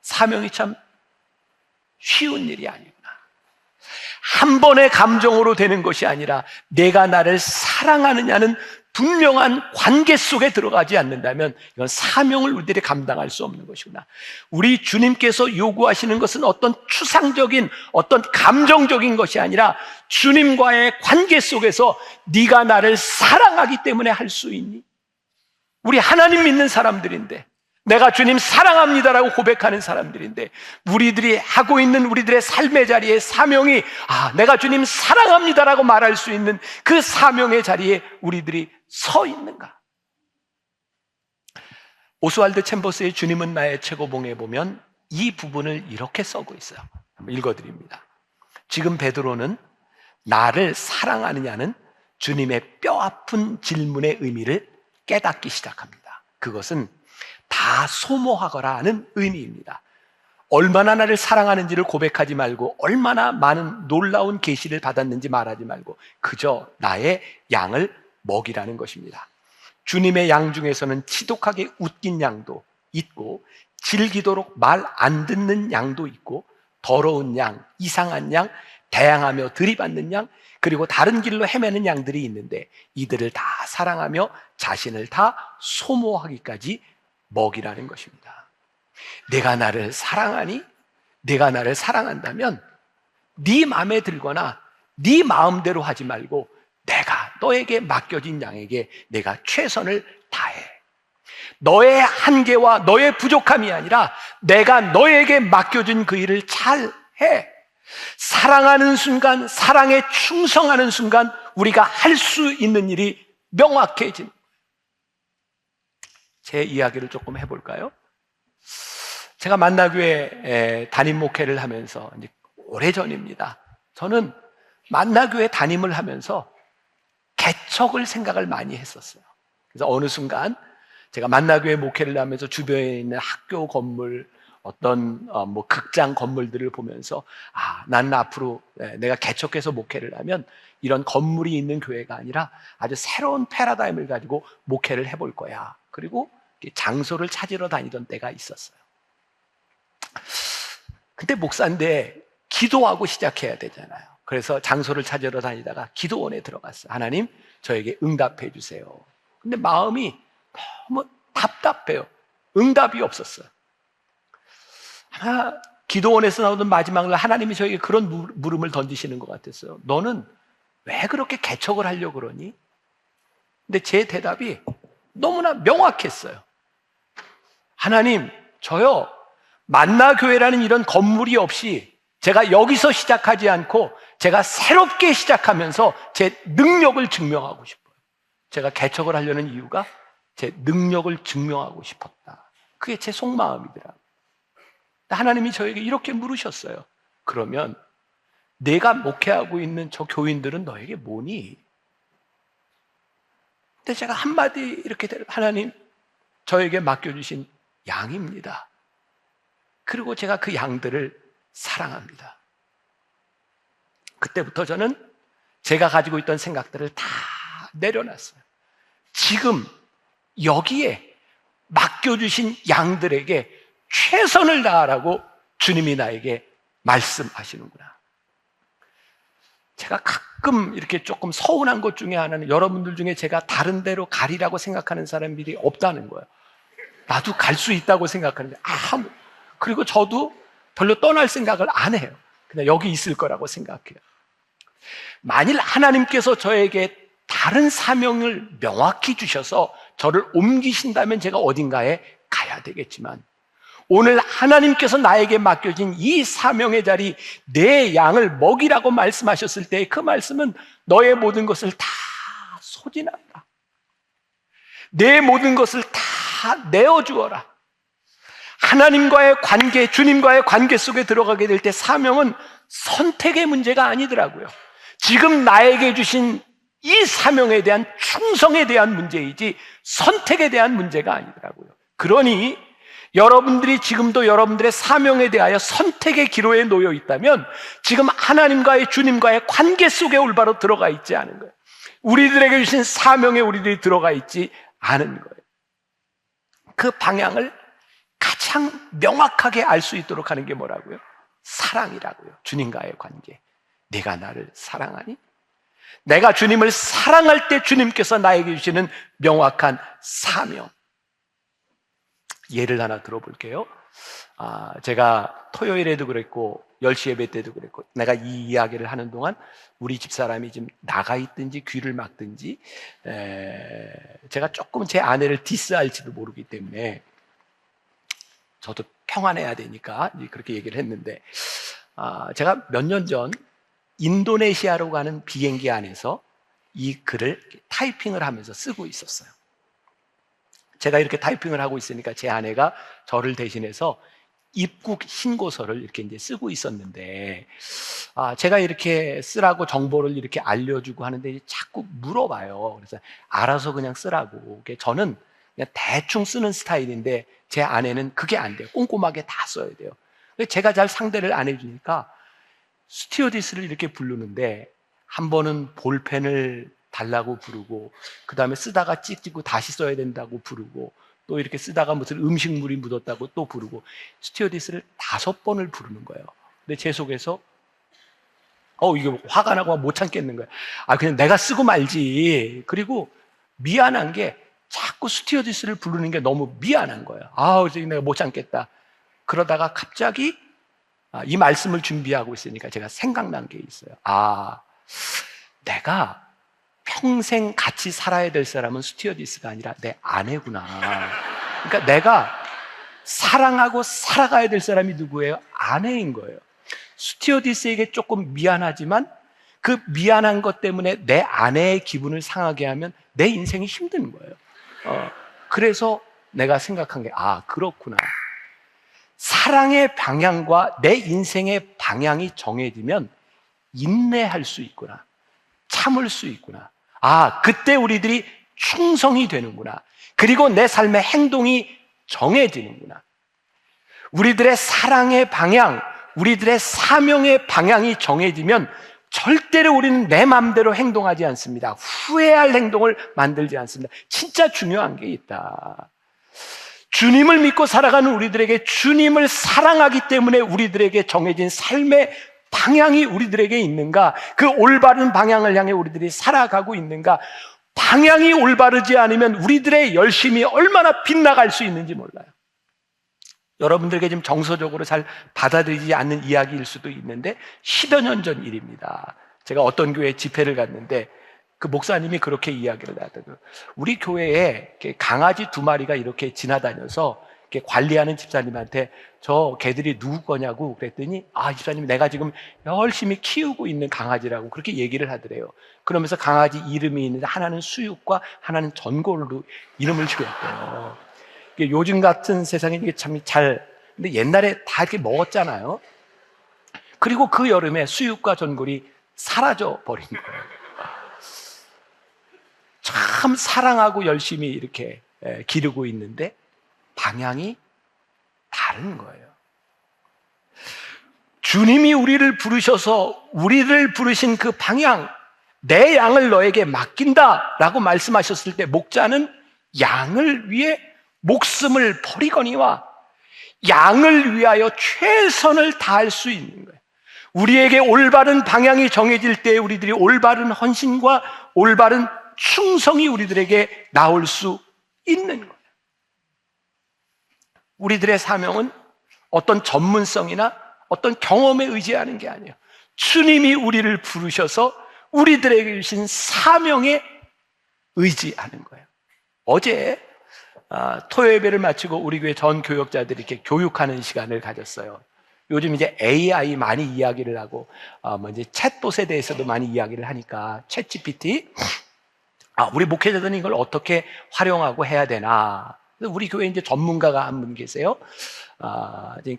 사명이 참 쉬운 일이 아니구나. 한 번의 감정으로 되는 것이 아니라 내가 나를 사랑하느냐는 분명한 관계 속에 들어가지 않는다면 이건 사명을 우리들이 감당할 수 없는 것이구나. 우리 주님께서 요구하시는 것은 어떤 추상적인, 어떤 감정적인 것이 아니라 주님과의 관계 속에서 네가 나를 사랑하기 때문에 할 수 있니? 우리 하나님 믿는 사람들인데, 내가 주님 사랑합니다라고 고백하는 사람들인데, 우리들이 하고 있는 우리들의 삶의 자리에 사명이 내가 주님 사랑합니다라고 말할 수 있는 그 사명의 자리에 우리들이 서 있는가? 오스왈드 챔버스의 주님은 나의 최고봉에 보면 이 부분을 이렇게 써고 있어요. 한번 읽어드립니다. 지금 베드로는 나를 사랑하느냐는 주님의 뼈아픈 질문의 의미를 깨닫기 시작합니다. 그것은 다 소모하거라 하는 의미입니다. 얼마나 나를 사랑하는지를 고백하지 말고 얼마나 많은 놀라운 계시를 받았는지 말하지 말고 그저 나의 양을 먹이라는 것입니다. 주님의 양 중에서는 지독하게 웃긴 양도 있고 질기도록 말 안 듣는 양도 있고 더러운 양, 이상한 양, 대항하며 들이받는 양, 그리고 다른 길로 헤매는 양들이 있는데 이들을 다 사랑하며 자신을 다 소모하기까지 먹이라는 것입니다. 내가 나를 사랑하니? 내가 나를 사랑한다면 네 마음에 들거나 네 마음대로 하지 말고 내가 너에게 맡겨진 양에게 내가 최선을 다해. 너의 한계와 너의 부족함이 아니라 내가 너에게 맡겨준 그 일을 잘 해. 사랑하는 순간, 사랑에 충성하는 순간 우리가 할 수 있는 일이 명확해진. 제 이야기를 조금 해볼까요? 제가 만나교회 담임 목회를 하면서 이제 오래전입니다. 저는 만나교회 담임을 하면서 개척을 생각을 많이 했었어요. 그래서 어느 순간 제가 만나교회 목회를 하면서 주변에 있는 학교 건물, 어떤 극장 건물들을 보면서 나는 앞으로 내가 개척해서 목회를 하면 이런 건물이 있는 교회가 아니라 아주 새로운 패러다임을 가지고 목회를 해볼 거야. 그리고 장소를 찾으러 다니던 때가 있었어요. 근데 목사인데 기도하고 시작해야 되잖아요. 그래서 장소를 찾으러 다니다가 기도원에 들어갔어요. 하나님, 저에게 응답해 주세요. 근데 마음이 너무 답답해요. 응답이 없었어요. 기도원에서 나오던 마지막 날 하나님이 저에게 그런 물음을 던지시는 것 같았어요. 너는 왜 그렇게 개척을 하려고 그러니? 근데 제 대답이 너무나 명확했어요. 하나님, 저요 만나교회라는 이런 건물이 없이 제가 여기서 시작하지 않고 제가 새롭게 시작하면서 제 능력을 증명하고 싶어요. 제가 개척을 하려는 이유가 제 능력을 증명하고 싶었다. 그게 제 속마음이더라고요. 하나님이 저에게 이렇게 물으셨어요. 그러면 내가 목회하고 있는 저 교인들은 너에게 뭐니? 근데 제가 한마디 이렇게 하나님, 저에게 맡겨주신 양입니다. 그리고 제가 그 양들을 사랑합니다. 그때부터 저는 제가 가지고 있던 생각들을 다 내려놨어요. 지금 여기에 맡겨주신 양들에게 최선을 다하라고 주님이 나에게 말씀하시는구나. 제가 가끔 이렇게 조금 서운한 것 중에 하나는 여러분들 중에 제가 다른 데로 가리라고 생각하는 사람들이 없다는 거예요. 나도 갈 수 있다고 생각하는데 그리고 저도 별로 떠날 생각을 안 해요. 그냥 여기 있을 거라고 생각해요. 만일 하나님께서 저에게 다른 사명을 명확히 주셔서 저를 옮기신다면 제가 어딘가에 가야 되겠지만 오늘 하나님께서 나에게 맡겨진 이 사명의 자리, 내 양을 먹이라고 말씀하셨을 때 그 말씀은 너의 모든 것을 다 소진하라. 내 모든 것을 다 내어주어라. 하나님과의 관계, 주님과의 관계 속에 들어가게 될 때 사명은 선택의 문제가 아니더라고요. 지금 나에게 주신 이 사명에 대한 충성에 대한 문제이지 선택에 대한 문제가 아니더라고요. 그러니 여러분들이 지금도 여러분들의 사명에 대하여 선택의 기로에 놓여 있다면 지금 하나님과의 주님과의 관계 속에 올바로 들어가 있지 않은 거예요. 우리들에게 주신 사명에 우리들이 들어가 있지 않은 거예요. 그 방향을 가장 명확하게 알 수 있도록 하는 게 뭐라고요? 사랑이라고요. 주님과의 관계. 내가 나를 사랑하니? 내가 주님을 사랑할 때 주님께서 나에게 주시는 명확한 사명. 예를 하나 들어볼게요. 제가 토요일에도 그랬고 10시 예배 때도 그랬고 내가 이 이야기를 하는 동안 우리 집사람이 좀 나가 있든지 귀를 막든지 제가 조금 제 아내를 디스할지도 모르기 때문에 저도 평안해야 되니까 그렇게 얘기를 했는데 제가 몇 년 전 인도네시아로 가는 비행기 안에서 이 글을 타이핑을 하면서 쓰고 있었어요. 제가 이렇게 타이핑을 하고 있으니까 제 아내가 저를 대신해서 입국 신고서를 이렇게 이제 쓰고 있었는데, 제가 이렇게 쓰라고 정보를 이렇게 알려주고 하는데 자꾸 물어봐요. 그래서 알아서 그냥 쓰라고. 저는 그냥 대충 쓰는 스타일인데 제 아내는 그게 안 돼요. 꼼꼼하게 다 써야 돼요. 제가 잘 상대를 안 해주니까 스튜어디스를 이렇게 부르는데 한 번은 볼펜을 달라고 부르고 그 다음에 쓰다가 찍고 다시 써야 된다고 부르고 또 이렇게 쓰다가 무슨 음식물이 묻었다고 또 부르고 스튜어디스를 5번을 부르는 거예요. 근데 제 속에서 이게 화가 나고 못 참겠는 거예요. 그냥 내가 쓰고 말지. 그리고 미안한 게 자꾸 자꾸 스튜어디스를 부르는 게 너무 미안한 거예요. 이제 내가 못 참겠다. 그러다가 갑자기 이 말씀을 준비하고 있으니까 제가 생각난 게 있어요. 내가 평생 같이 살아야 될 사람은 스튜어디스가 아니라 내 아내구나. 그러니까 내가 사랑하고 살아가야 될 사람이 누구예요? 아내인 거예요. 스튜어디스에게 조금 미안하지만 그 미안한 것 때문에 내 아내의 기분을 상하게 하면 내 인생이 힘든 거예요. 그래서 내가 생각한 게 그렇구나. 사랑의 방향과 내 인생의 방향이 정해지면 인내할 수 있구나. 참을 수 있구나. 그때 우리들이 충성이 되는구나. 그리고 내 삶의 행동이 정해지는구나. 우리들의 사랑의 방향, 우리들의 사명의 방향이 정해지면 절대로 우리는 내 마음대로 행동하지 않습니다. 후회할 행동을 만들지 않습니다. 진짜 중요한 게 있다. 주님을 믿고 살아가는 우리들에게 주님을 사랑하기 때문에 우리들에게 정해진 삶의 방향이 우리들에게 있는가? 그 올바른 방향을 향해 우리들이 살아가고 있는가? 방향이 올바르지 않으면 우리들의 열심이 얼마나 빗나갈 수 있는지 몰라요. 여러분들에게 지금 정서적으로 잘 받아들이지 않는 이야기일 수도 있는데 10여 년 전 일입니다. 제가 어떤 교회 집회를 갔는데 그 목사님이 그렇게 이야기를 하더라고요. 우리 교회에 강아지 2마리가 이렇게 지나다녀서 이렇게 관리하는 집사님한테 저 개들이 누구 거냐고 그랬더니 집사님 내가 지금 열심히 키우고 있는 강아지라고 그렇게 얘기를 하더래요. 그러면서 강아지 이름이 있는데 하나는 수육과 하나는 전골로 이름을 지었대요. 요즘 같은 세상에 이게 참 근데 옛날에 다 이렇게 먹었잖아요. 그리고 그 여름에 수육과 전골이 사라져 버린 거예요. 참 사랑하고 열심히 이렇게 기르고 있는데 방향이 다른 거예요. 주님이 우리를 부르셔서 우리를 부르신 그 방향, 내 양을 너에게 맡긴다라고 말씀하셨을 때 목자는 양을 위해 목숨을 버리거니와 양을 위하여 최선을 다할 수 있는 거예요. 우리에게 올바른 방향이 정해질 때 우리들이 올바른 헌신과 올바른 충성이 우리들에게 나올 수 있는 거예요. 우리들의 사명은 어떤 전문성이나 어떤 경험에 의지하는 게 아니에요. 주님이 우리를 부르셔서 우리들에게 주신 사명에 의지하는 거예요. 어제 토요 예배를 마치고 우리 교회 전 교역자들이 이렇게 교육하는 시간을 가졌어요. 요즘 이제 AI 많이 이야기를 하고 이제 챗봇에 대해서도 많이 이야기를 하니까 챗 GPT 우리 목회자들은 이걸 어떻게 활용하고 해야 되나. 우리 교회에 이제 전문가가 한 분 계세요.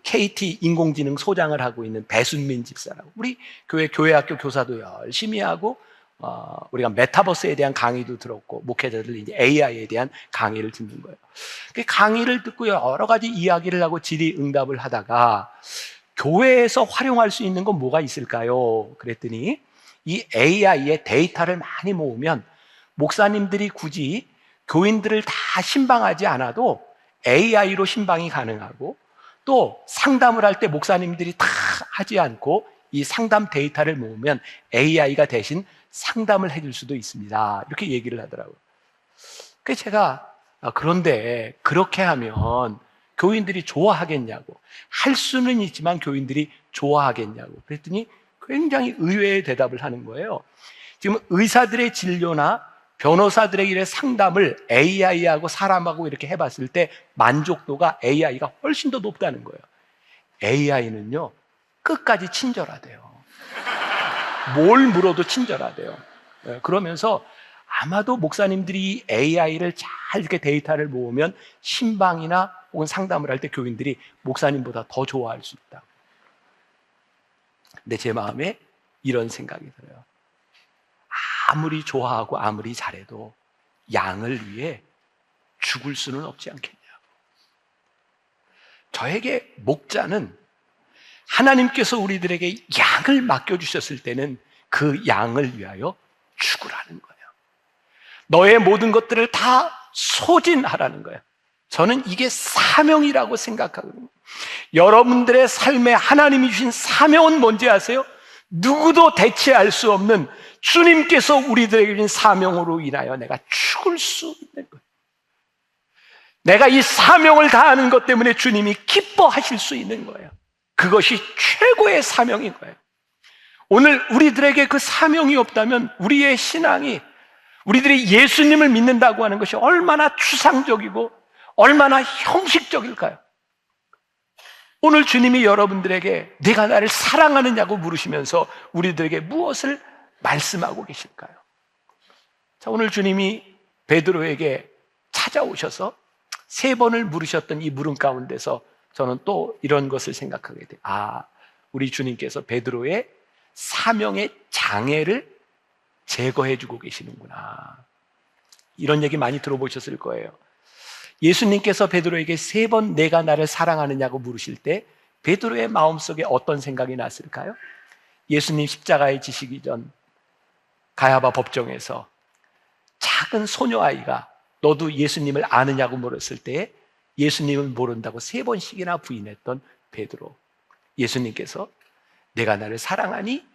KT 인공지능 소장을 하고 있는 배순민 집사라고. 우리 교회학교 교사도 열심히 하고 우리가 메타버스에 대한 강의도 들었고 목회자들 이제 AI에 대한 강의를 듣는 거예요. 그 강의를 듣고 여러 가지 이야기를 하고 질의응답을 하다가 교회에서 활용할 수 있는 건 뭐가 있을까요? 그랬더니 이 AI의 데이터를 많이 모으면 목사님들이 굳이 교인들을 다 신방하지 않아도 AI로 신방이 가능하고 또 상담을 할 때 목사님들이 다 하지 않고 이 상담 데이터를 모으면 AI가 대신 상담을 해줄 수도 있습니다. 이렇게 얘기를 하더라고요. 그래서 제가 그런데 그렇게 하면 교인들이 좋아하겠냐고. 할 수는 있지만 교인들이 좋아하겠냐고. 그랬더니 굉장히 의외의 대답을 하는 거예요. 지금 의사들의 진료나 변호사들의 일의 상담을 AI하고 사람하고 이렇게 해봤을 때 만족도가 AI가 훨씬 더 높다는 거예요. AI는요, 끝까지 친절하대요. 뭘 물어도 친절하대요. 그러면서 아마도 목사님들이 AI를 잘 이렇게 데이터를 모으면 신방이나 혹은 상담을 할 때 교인들이 목사님보다 더 좋아할 수 있다. 근데 제 마음에 이런 생각이 들어요. 아무리 좋아하고 아무리 잘해도 양을 위해 죽을 수는 없지 않겠냐고. 저에게 목자는 하나님께서 우리들에게 양을 맡겨주셨을 때는 그 양을 위하여 죽으라는 거예요. 너의 모든 것들을 다 소진하라는 거예요. 저는 이게 사명이라고 생각하거든요. 여러분들의 삶에 하나님이 주신 사명은 뭔지 아세요? 누구도 대체할 수 없는 주님께서 우리들에게 주신 사명으로 인하여 내가 죽을 수 있는 거예요. 내가 이 사명을 다하는 것 때문에 주님이 기뻐하실 수 있는 거예요. 그것이 최고의 사명인 거예요. 오늘 우리들에게 그 사명이 없다면 우리의 신앙이, 우리들이 예수님을 믿는다고 하는 것이 얼마나 추상적이고 얼마나 형식적일까요? 오늘 주님이 여러분들에게 내가 나를 사랑하느냐고 물으시면서 우리들에게 무엇을 말씀하고 계실까요? 자, 오늘 주님이 베드로에게 찾아오셔서 3번을 물으셨던 이 물음 가운데서 저는 또 이런 것을 생각하게 돼요. 아, 우리 주님께서 베드로의 사명의 장애를 제거해주고 계시는구나. 이런 얘기 많이 들어보셨을 거예요. 예수님께서 베드로에게 3번 내가 나를 사랑하느냐고 물으실 때 베드로의 마음속에 어떤 생각이 났을까요? 예수님 십자가에 지시기 전 가야바 법정에서 작은 소녀아이가 너도 예수님을 아느냐고 물었을 때 예수님을 모른다고 3번씩이나 부인했던 베드로. 예수님께서 내가 나를 사랑하니?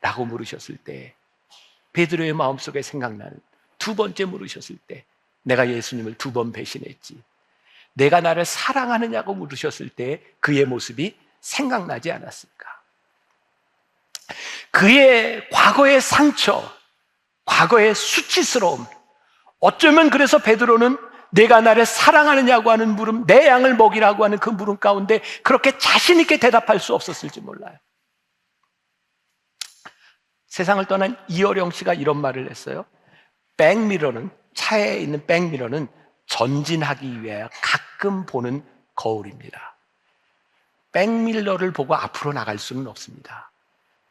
라고 물으셨을 때 베드로의 마음속에 생각나는 2번째 물으셨을 때 내가 예수님을 2번 배신했지. 내가 나를 사랑하느냐고 물으셨을 때 그의 모습이 생각나지 않았을까? 그의 과거의 상처, 과거의 수치스러움, 어쩌면 그래서 베드로는 내가 나를 사랑하느냐고 하는 물음, 내 양을 먹이라고 하는 그 물음 가운데 그렇게 자신 있게 대답할 수 없었을지 몰라요. 세상을 떠난 이어령 씨가 이런 말을 했어요. 백미러는, 차에 있는 백미러는 전진하기 위하여 가끔 보는 거울입니다. 백미러를 보고 앞으로 나갈 수는 없습니다.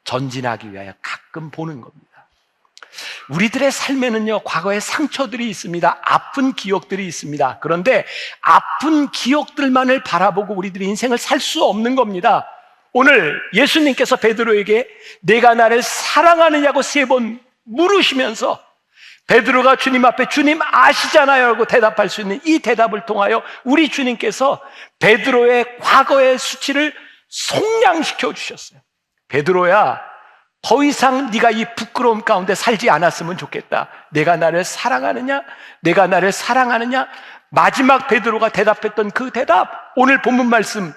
전진하기 위하여 가끔 보는 겁니다. 우리들의 삶에는요, 과거의 상처들이 있습니다. 아픈 기억들이 있습니다. 그런데 아픈 기억들만을 바라보고 우리들의 인생을 살 수 없는 겁니다. 오늘 예수님께서 베드로에게 내가 나를 사랑하느냐고 3번 물으시면서 베드로가 주님 앞에 주님 아시잖아요 라고 대답할 수 있는 이 대답을 통하여 우리 주님께서 베드로의 과거의 수치를 속량시켜 주셨어요. 베드로야, 더 이상 네가 이 부끄러움 가운데 살지 않았으면 좋겠다. 내가 나를 사랑하느냐? 내가 나를 사랑하느냐? 마지막 베드로가 대답했던 그 대답, 오늘 본문 말씀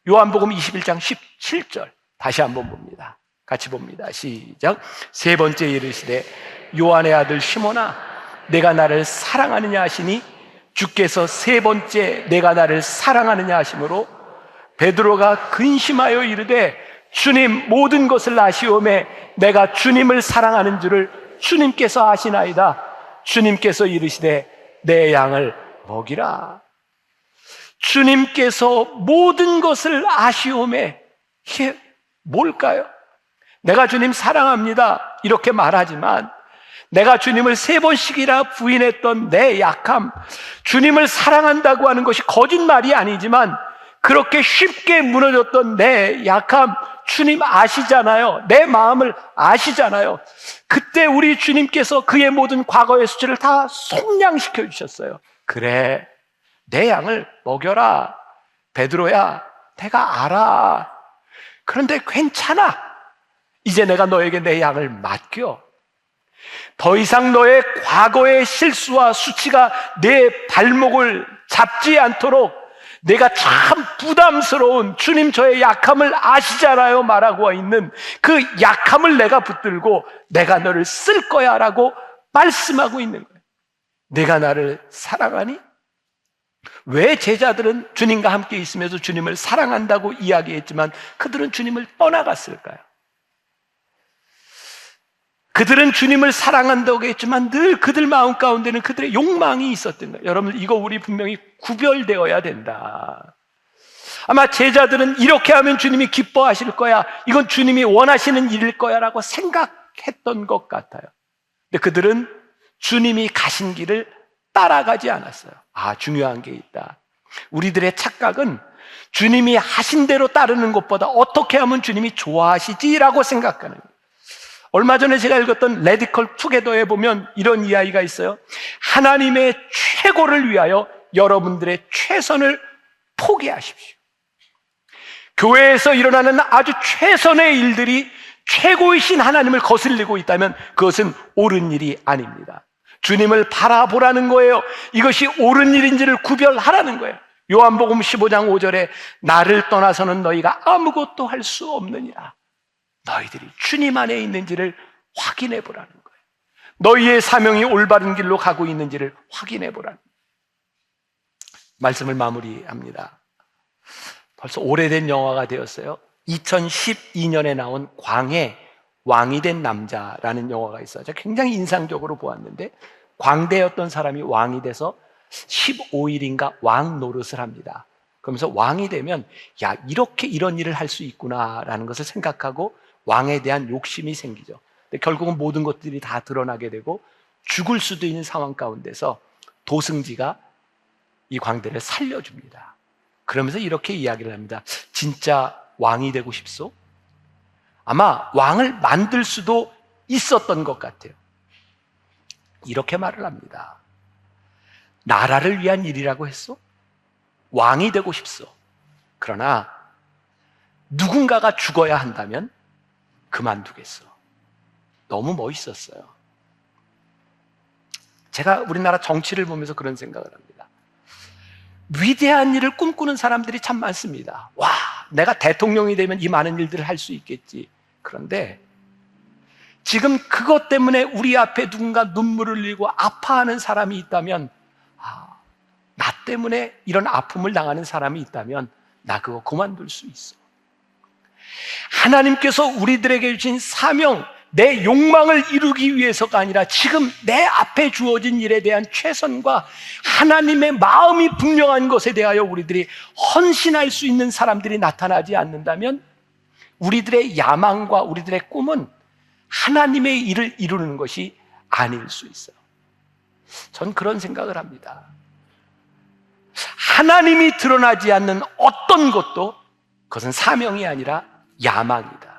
요한복음 21장 17절 다시 한번 봅니다. 같이 봅니다. 시작. 3번째 이르시되 요한의 아들 시몬아, 내가 나를 사랑하느냐 하시니 주께서 3번째 내가 나를 사랑하느냐 하심으로 베드로가 근심하여 이르되 주님, 모든 것을 아시오매 내가 주님을 사랑하는 줄을 주님께서 아시나이다. 주님께서 이르시되 내 양을 먹이라. 주님께서 모든 것을 아시오매, 이게 뭘까요? 내가 주님 사랑합니다 이렇게 말하지만 내가 주님을 3번씩이나 부인했던 내 약함, 주님을 사랑한다고 하는 것이 거짓말이 아니지만 그렇게 쉽게 무너졌던 내 약함, 주님 아시잖아요. 내 마음을 아시잖아요. 그때 우리 주님께서 그의 모든 과거의 수치를 다 속량시켜 주셨어요. 그래, 내 양을 먹여라. 베드로야, 내가 알아. 그런데 괜찮아. 이제 내가 너에게 내 양을 맡겨. 더 이상 너의 과거의 실수와 수치가 내 발목을 잡지 않도록 내가 참 부담스러운 주님 저의 약함을 아시잖아요 말하고 있는 그 약함을 내가 붙들고 내가 너를 쓸 거야 라고 말씀하고 있는 거예요. 내가 나를 사랑하니? 왜 제자들은 주님과 함께 있으면서 주님을 사랑한다고 이야기했지만 그들은 주님을 떠나갔을까요? 그들은 주님을 사랑한다고 했지만 늘 그들 마음 가운데는 그들의 욕망이 있었던 거예요. 여러분, 이거 우리 분명히 구별되어야 된다. 아마 제자들은 이렇게 하면 주님이 기뻐하실 거야, 이건 주님이 원하시는 일일 거야 라고 생각했던 것 같아요. 근데 그들은 주님이 가신 길을 따라가지 않았어요. 아, 중요한 게 있다. 우리들의 착각은 주님이 하신 대로 따르는 것보다 어떻게 하면 주님이 좋아하시지라고 생각하는 거예요. 얼마 전에 제가 읽었던 레디컬 투게더에 보면 이런 이야기가 있어요. 하나님의 최고를 위하여 여러분들의 최선을 포기하십시오. 교회에서 일어나는 아주 최선의 일들이 최고이신 하나님을 거슬리고 있다면 그것은 옳은 일이 아닙니다. 주님을 바라보라는 거예요. 이것이 옳은 일인지를 구별하라는 거예요. 요한복음 15장 5절에 나를 떠나서는 너희가 아무것도 할 수 없느니라. 너희들이 주님 안에 있는지를 확인해 보라는 거예요. 너희의 사명이 올바른 길로 가고 있는지를 확인해 보라는 거예요. 말씀을 마무리합니다. 벌써 오래된 영화가 되었어요. 2012년에 나온 광해 왕이 된 남자라는 영화가 있어요. 제가 굉장히 인상적으로 보았는데, 광대였던 사람이 왕이 돼서 15일인가 왕 노릇을 합니다. 그러면서 왕이 되면 야, 이렇게 이런 일을 할 수 있구나라는 것을 생각하고 왕에 대한 욕심이 생기죠. 근데 결국은 모든 것들이 다 드러나게 되고 죽을 수도 있는 상황 가운데서 도승지가 이 광대를 살려줍니다. 그러면서 이렇게 이야기를 합니다. 진짜 왕이 되고 싶소? 아마 왕을 만들 수도 있었던 것 같아요. 이렇게 말을 합니다. 나라를 위한 일이라고 했소? 왕이 되고 싶소. 그러나 누군가가 죽어야 한다면 그만두겠어. 너무 멋있었어요. 제가 우리나라 정치를 보면서 그런 생각을 합니다. 위대한 일을 꿈꾸는 사람들이 참 많습니다. 와, 내가 대통령이 되면 이 많은 일들을 할 수 있겠지. 그런데 지금 그것 때문에 우리 앞에 누군가 눈물을 흘리고 아파하는 사람이 있다면, 나 때문에 이런 아픔을 당하는 사람이 있다면 나 그거 그만둘 수 있어. 하나님께서 우리들에게 주신 사명, 내 욕망을 이루기 위해서가 아니라 지금 내 앞에 주어진 일에 대한 최선과 하나님의 마음이 분명한 것에 대하여 우리들이 헌신할 수 있는 사람들이 나타나지 않는다면 우리들의 야망과 우리들의 꿈은 하나님의 일을 이루는 것이 아닐 수 있어요. 전 그런 생각을 합니다. 하나님이 드러나지 않는 어떤 것도 그것은 사명이 아니라 야망이다.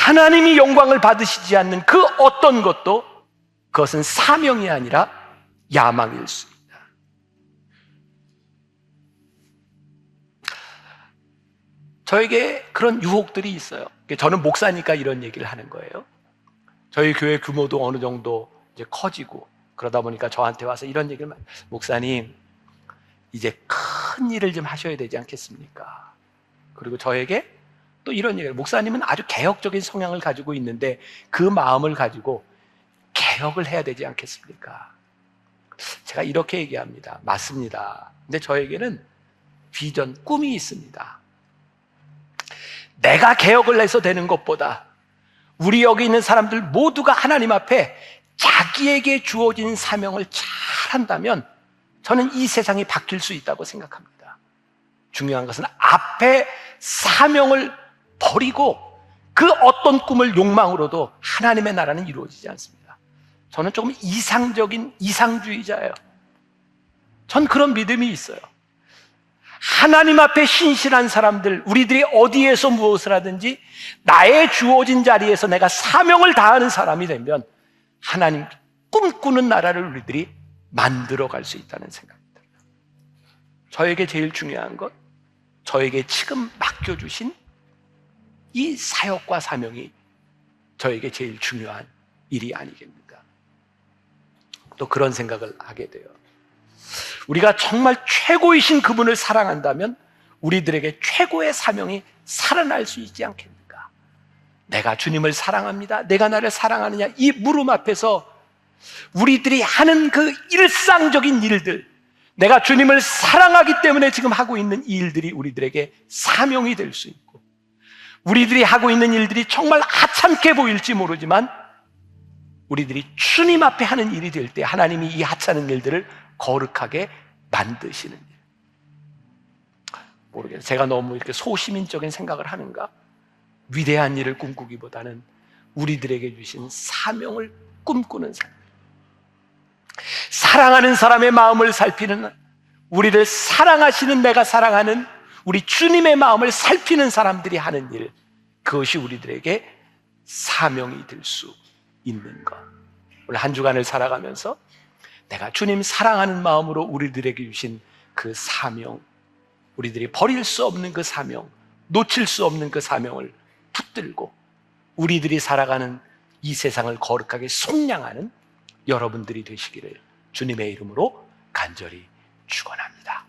하나님이 영광을 받으시지 않는 그 어떤 것도 그것은 사명이 아니라 야망일 수 있다. 저에게 그런 유혹들이 있어요. 저는 목사니까 이런 얘기를 하는 거예요. 저희 교회 규모도 어느 정도 이제 커지고 그러다 보니까 저한테 와서 이런 얘기를 목사님, 이제 큰 일을 좀 하셔야 되지 않겠습니까? 그리고 저에게 또 이런 얘기를, 목사님은 아주 개혁적인 성향을 가지고 있는데 그 마음을 가지고 개혁을 해야 되지 않겠습니까? 제가 이렇게 얘기합니다. 맞습니다. 근데 저에게는 비전, 꿈이 있습니다. 내가 개혁을 해서 되는 것보다 우리 여기 있는 사람들 모두가 하나님 앞에 자기에게 주어진 사명을 잘 한다면 저는 이 세상이 바뀔 수 있다고 생각합니다. 중요한 것은 앞에 사명을 버리고 그 어떤 꿈을 욕망으로도 하나님의 나라는 이루어지지 않습니다. 저는 조금 이상적인 이상주의자예요. 전 그런 믿음이 있어요. 하나님 앞에 신실한 사람들, 우리들이 어디에서 무엇을 하든지 나의 주어진 자리에서 내가 사명을 다하는 사람이 되면 하나님 꿈꾸는 나라를 우리들이 만들어갈 수 있다는 생각입니다. 저에게 제일 중요한 것, 저에게 지금 맡겨주신 이 사역과 사명이 저에게 제일 중요한 일이 아니겠는가. 또 그런 생각을 하게 돼요. 우리가 정말 최고이신 그분을 사랑한다면 우리들에게 최고의 사명이 살아날 수 있지 않겠는가. 내가 주님을 사랑합니다, 내가 나를 사랑하느냐, 이 물음 앞에서 우리들이 하는 그 일상적인 일들, 내가 주님을 사랑하기 때문에 지금 하고 있는 이 일들이 우리들에게 사명이 될 수 있고, 우리들이 하고 있는 일들이 정말 하찮게 보일지 모르지만 우리들이 주님 앞에 하는 일이 될 때 하나님이 이 하찮은 일들을 거룩하게 만드시는 일. 모르겠어요. 제가 너무 이렇게 소시민적인 생각을 하는가? 위대한 일을 꿈꾸기보다는 우리들에게 주신 사명을 꿈꾸는 삶, 사랑하는 사람의 마음을 살피는, 우리를 사랑하시는 내가 사랑하는 우리 주님의 마음을 살피는 사람들이 하는 일, 그것이 우리들에게 사명이 될 수 있는 것. 오늘 한 주간을 살아가면서 내가 주님 사랑하는 마음으로 우리들에게 주신 그 사명, 우리들이 버릴 수 없는 그 사명, 놓칠 수 없는 그 사명을 붙들고 우리들이 살아가는 이 세상을 거룩하게 속량하는 여러분들이 되시기를 주님의 이름으로 간절히 축원합니다.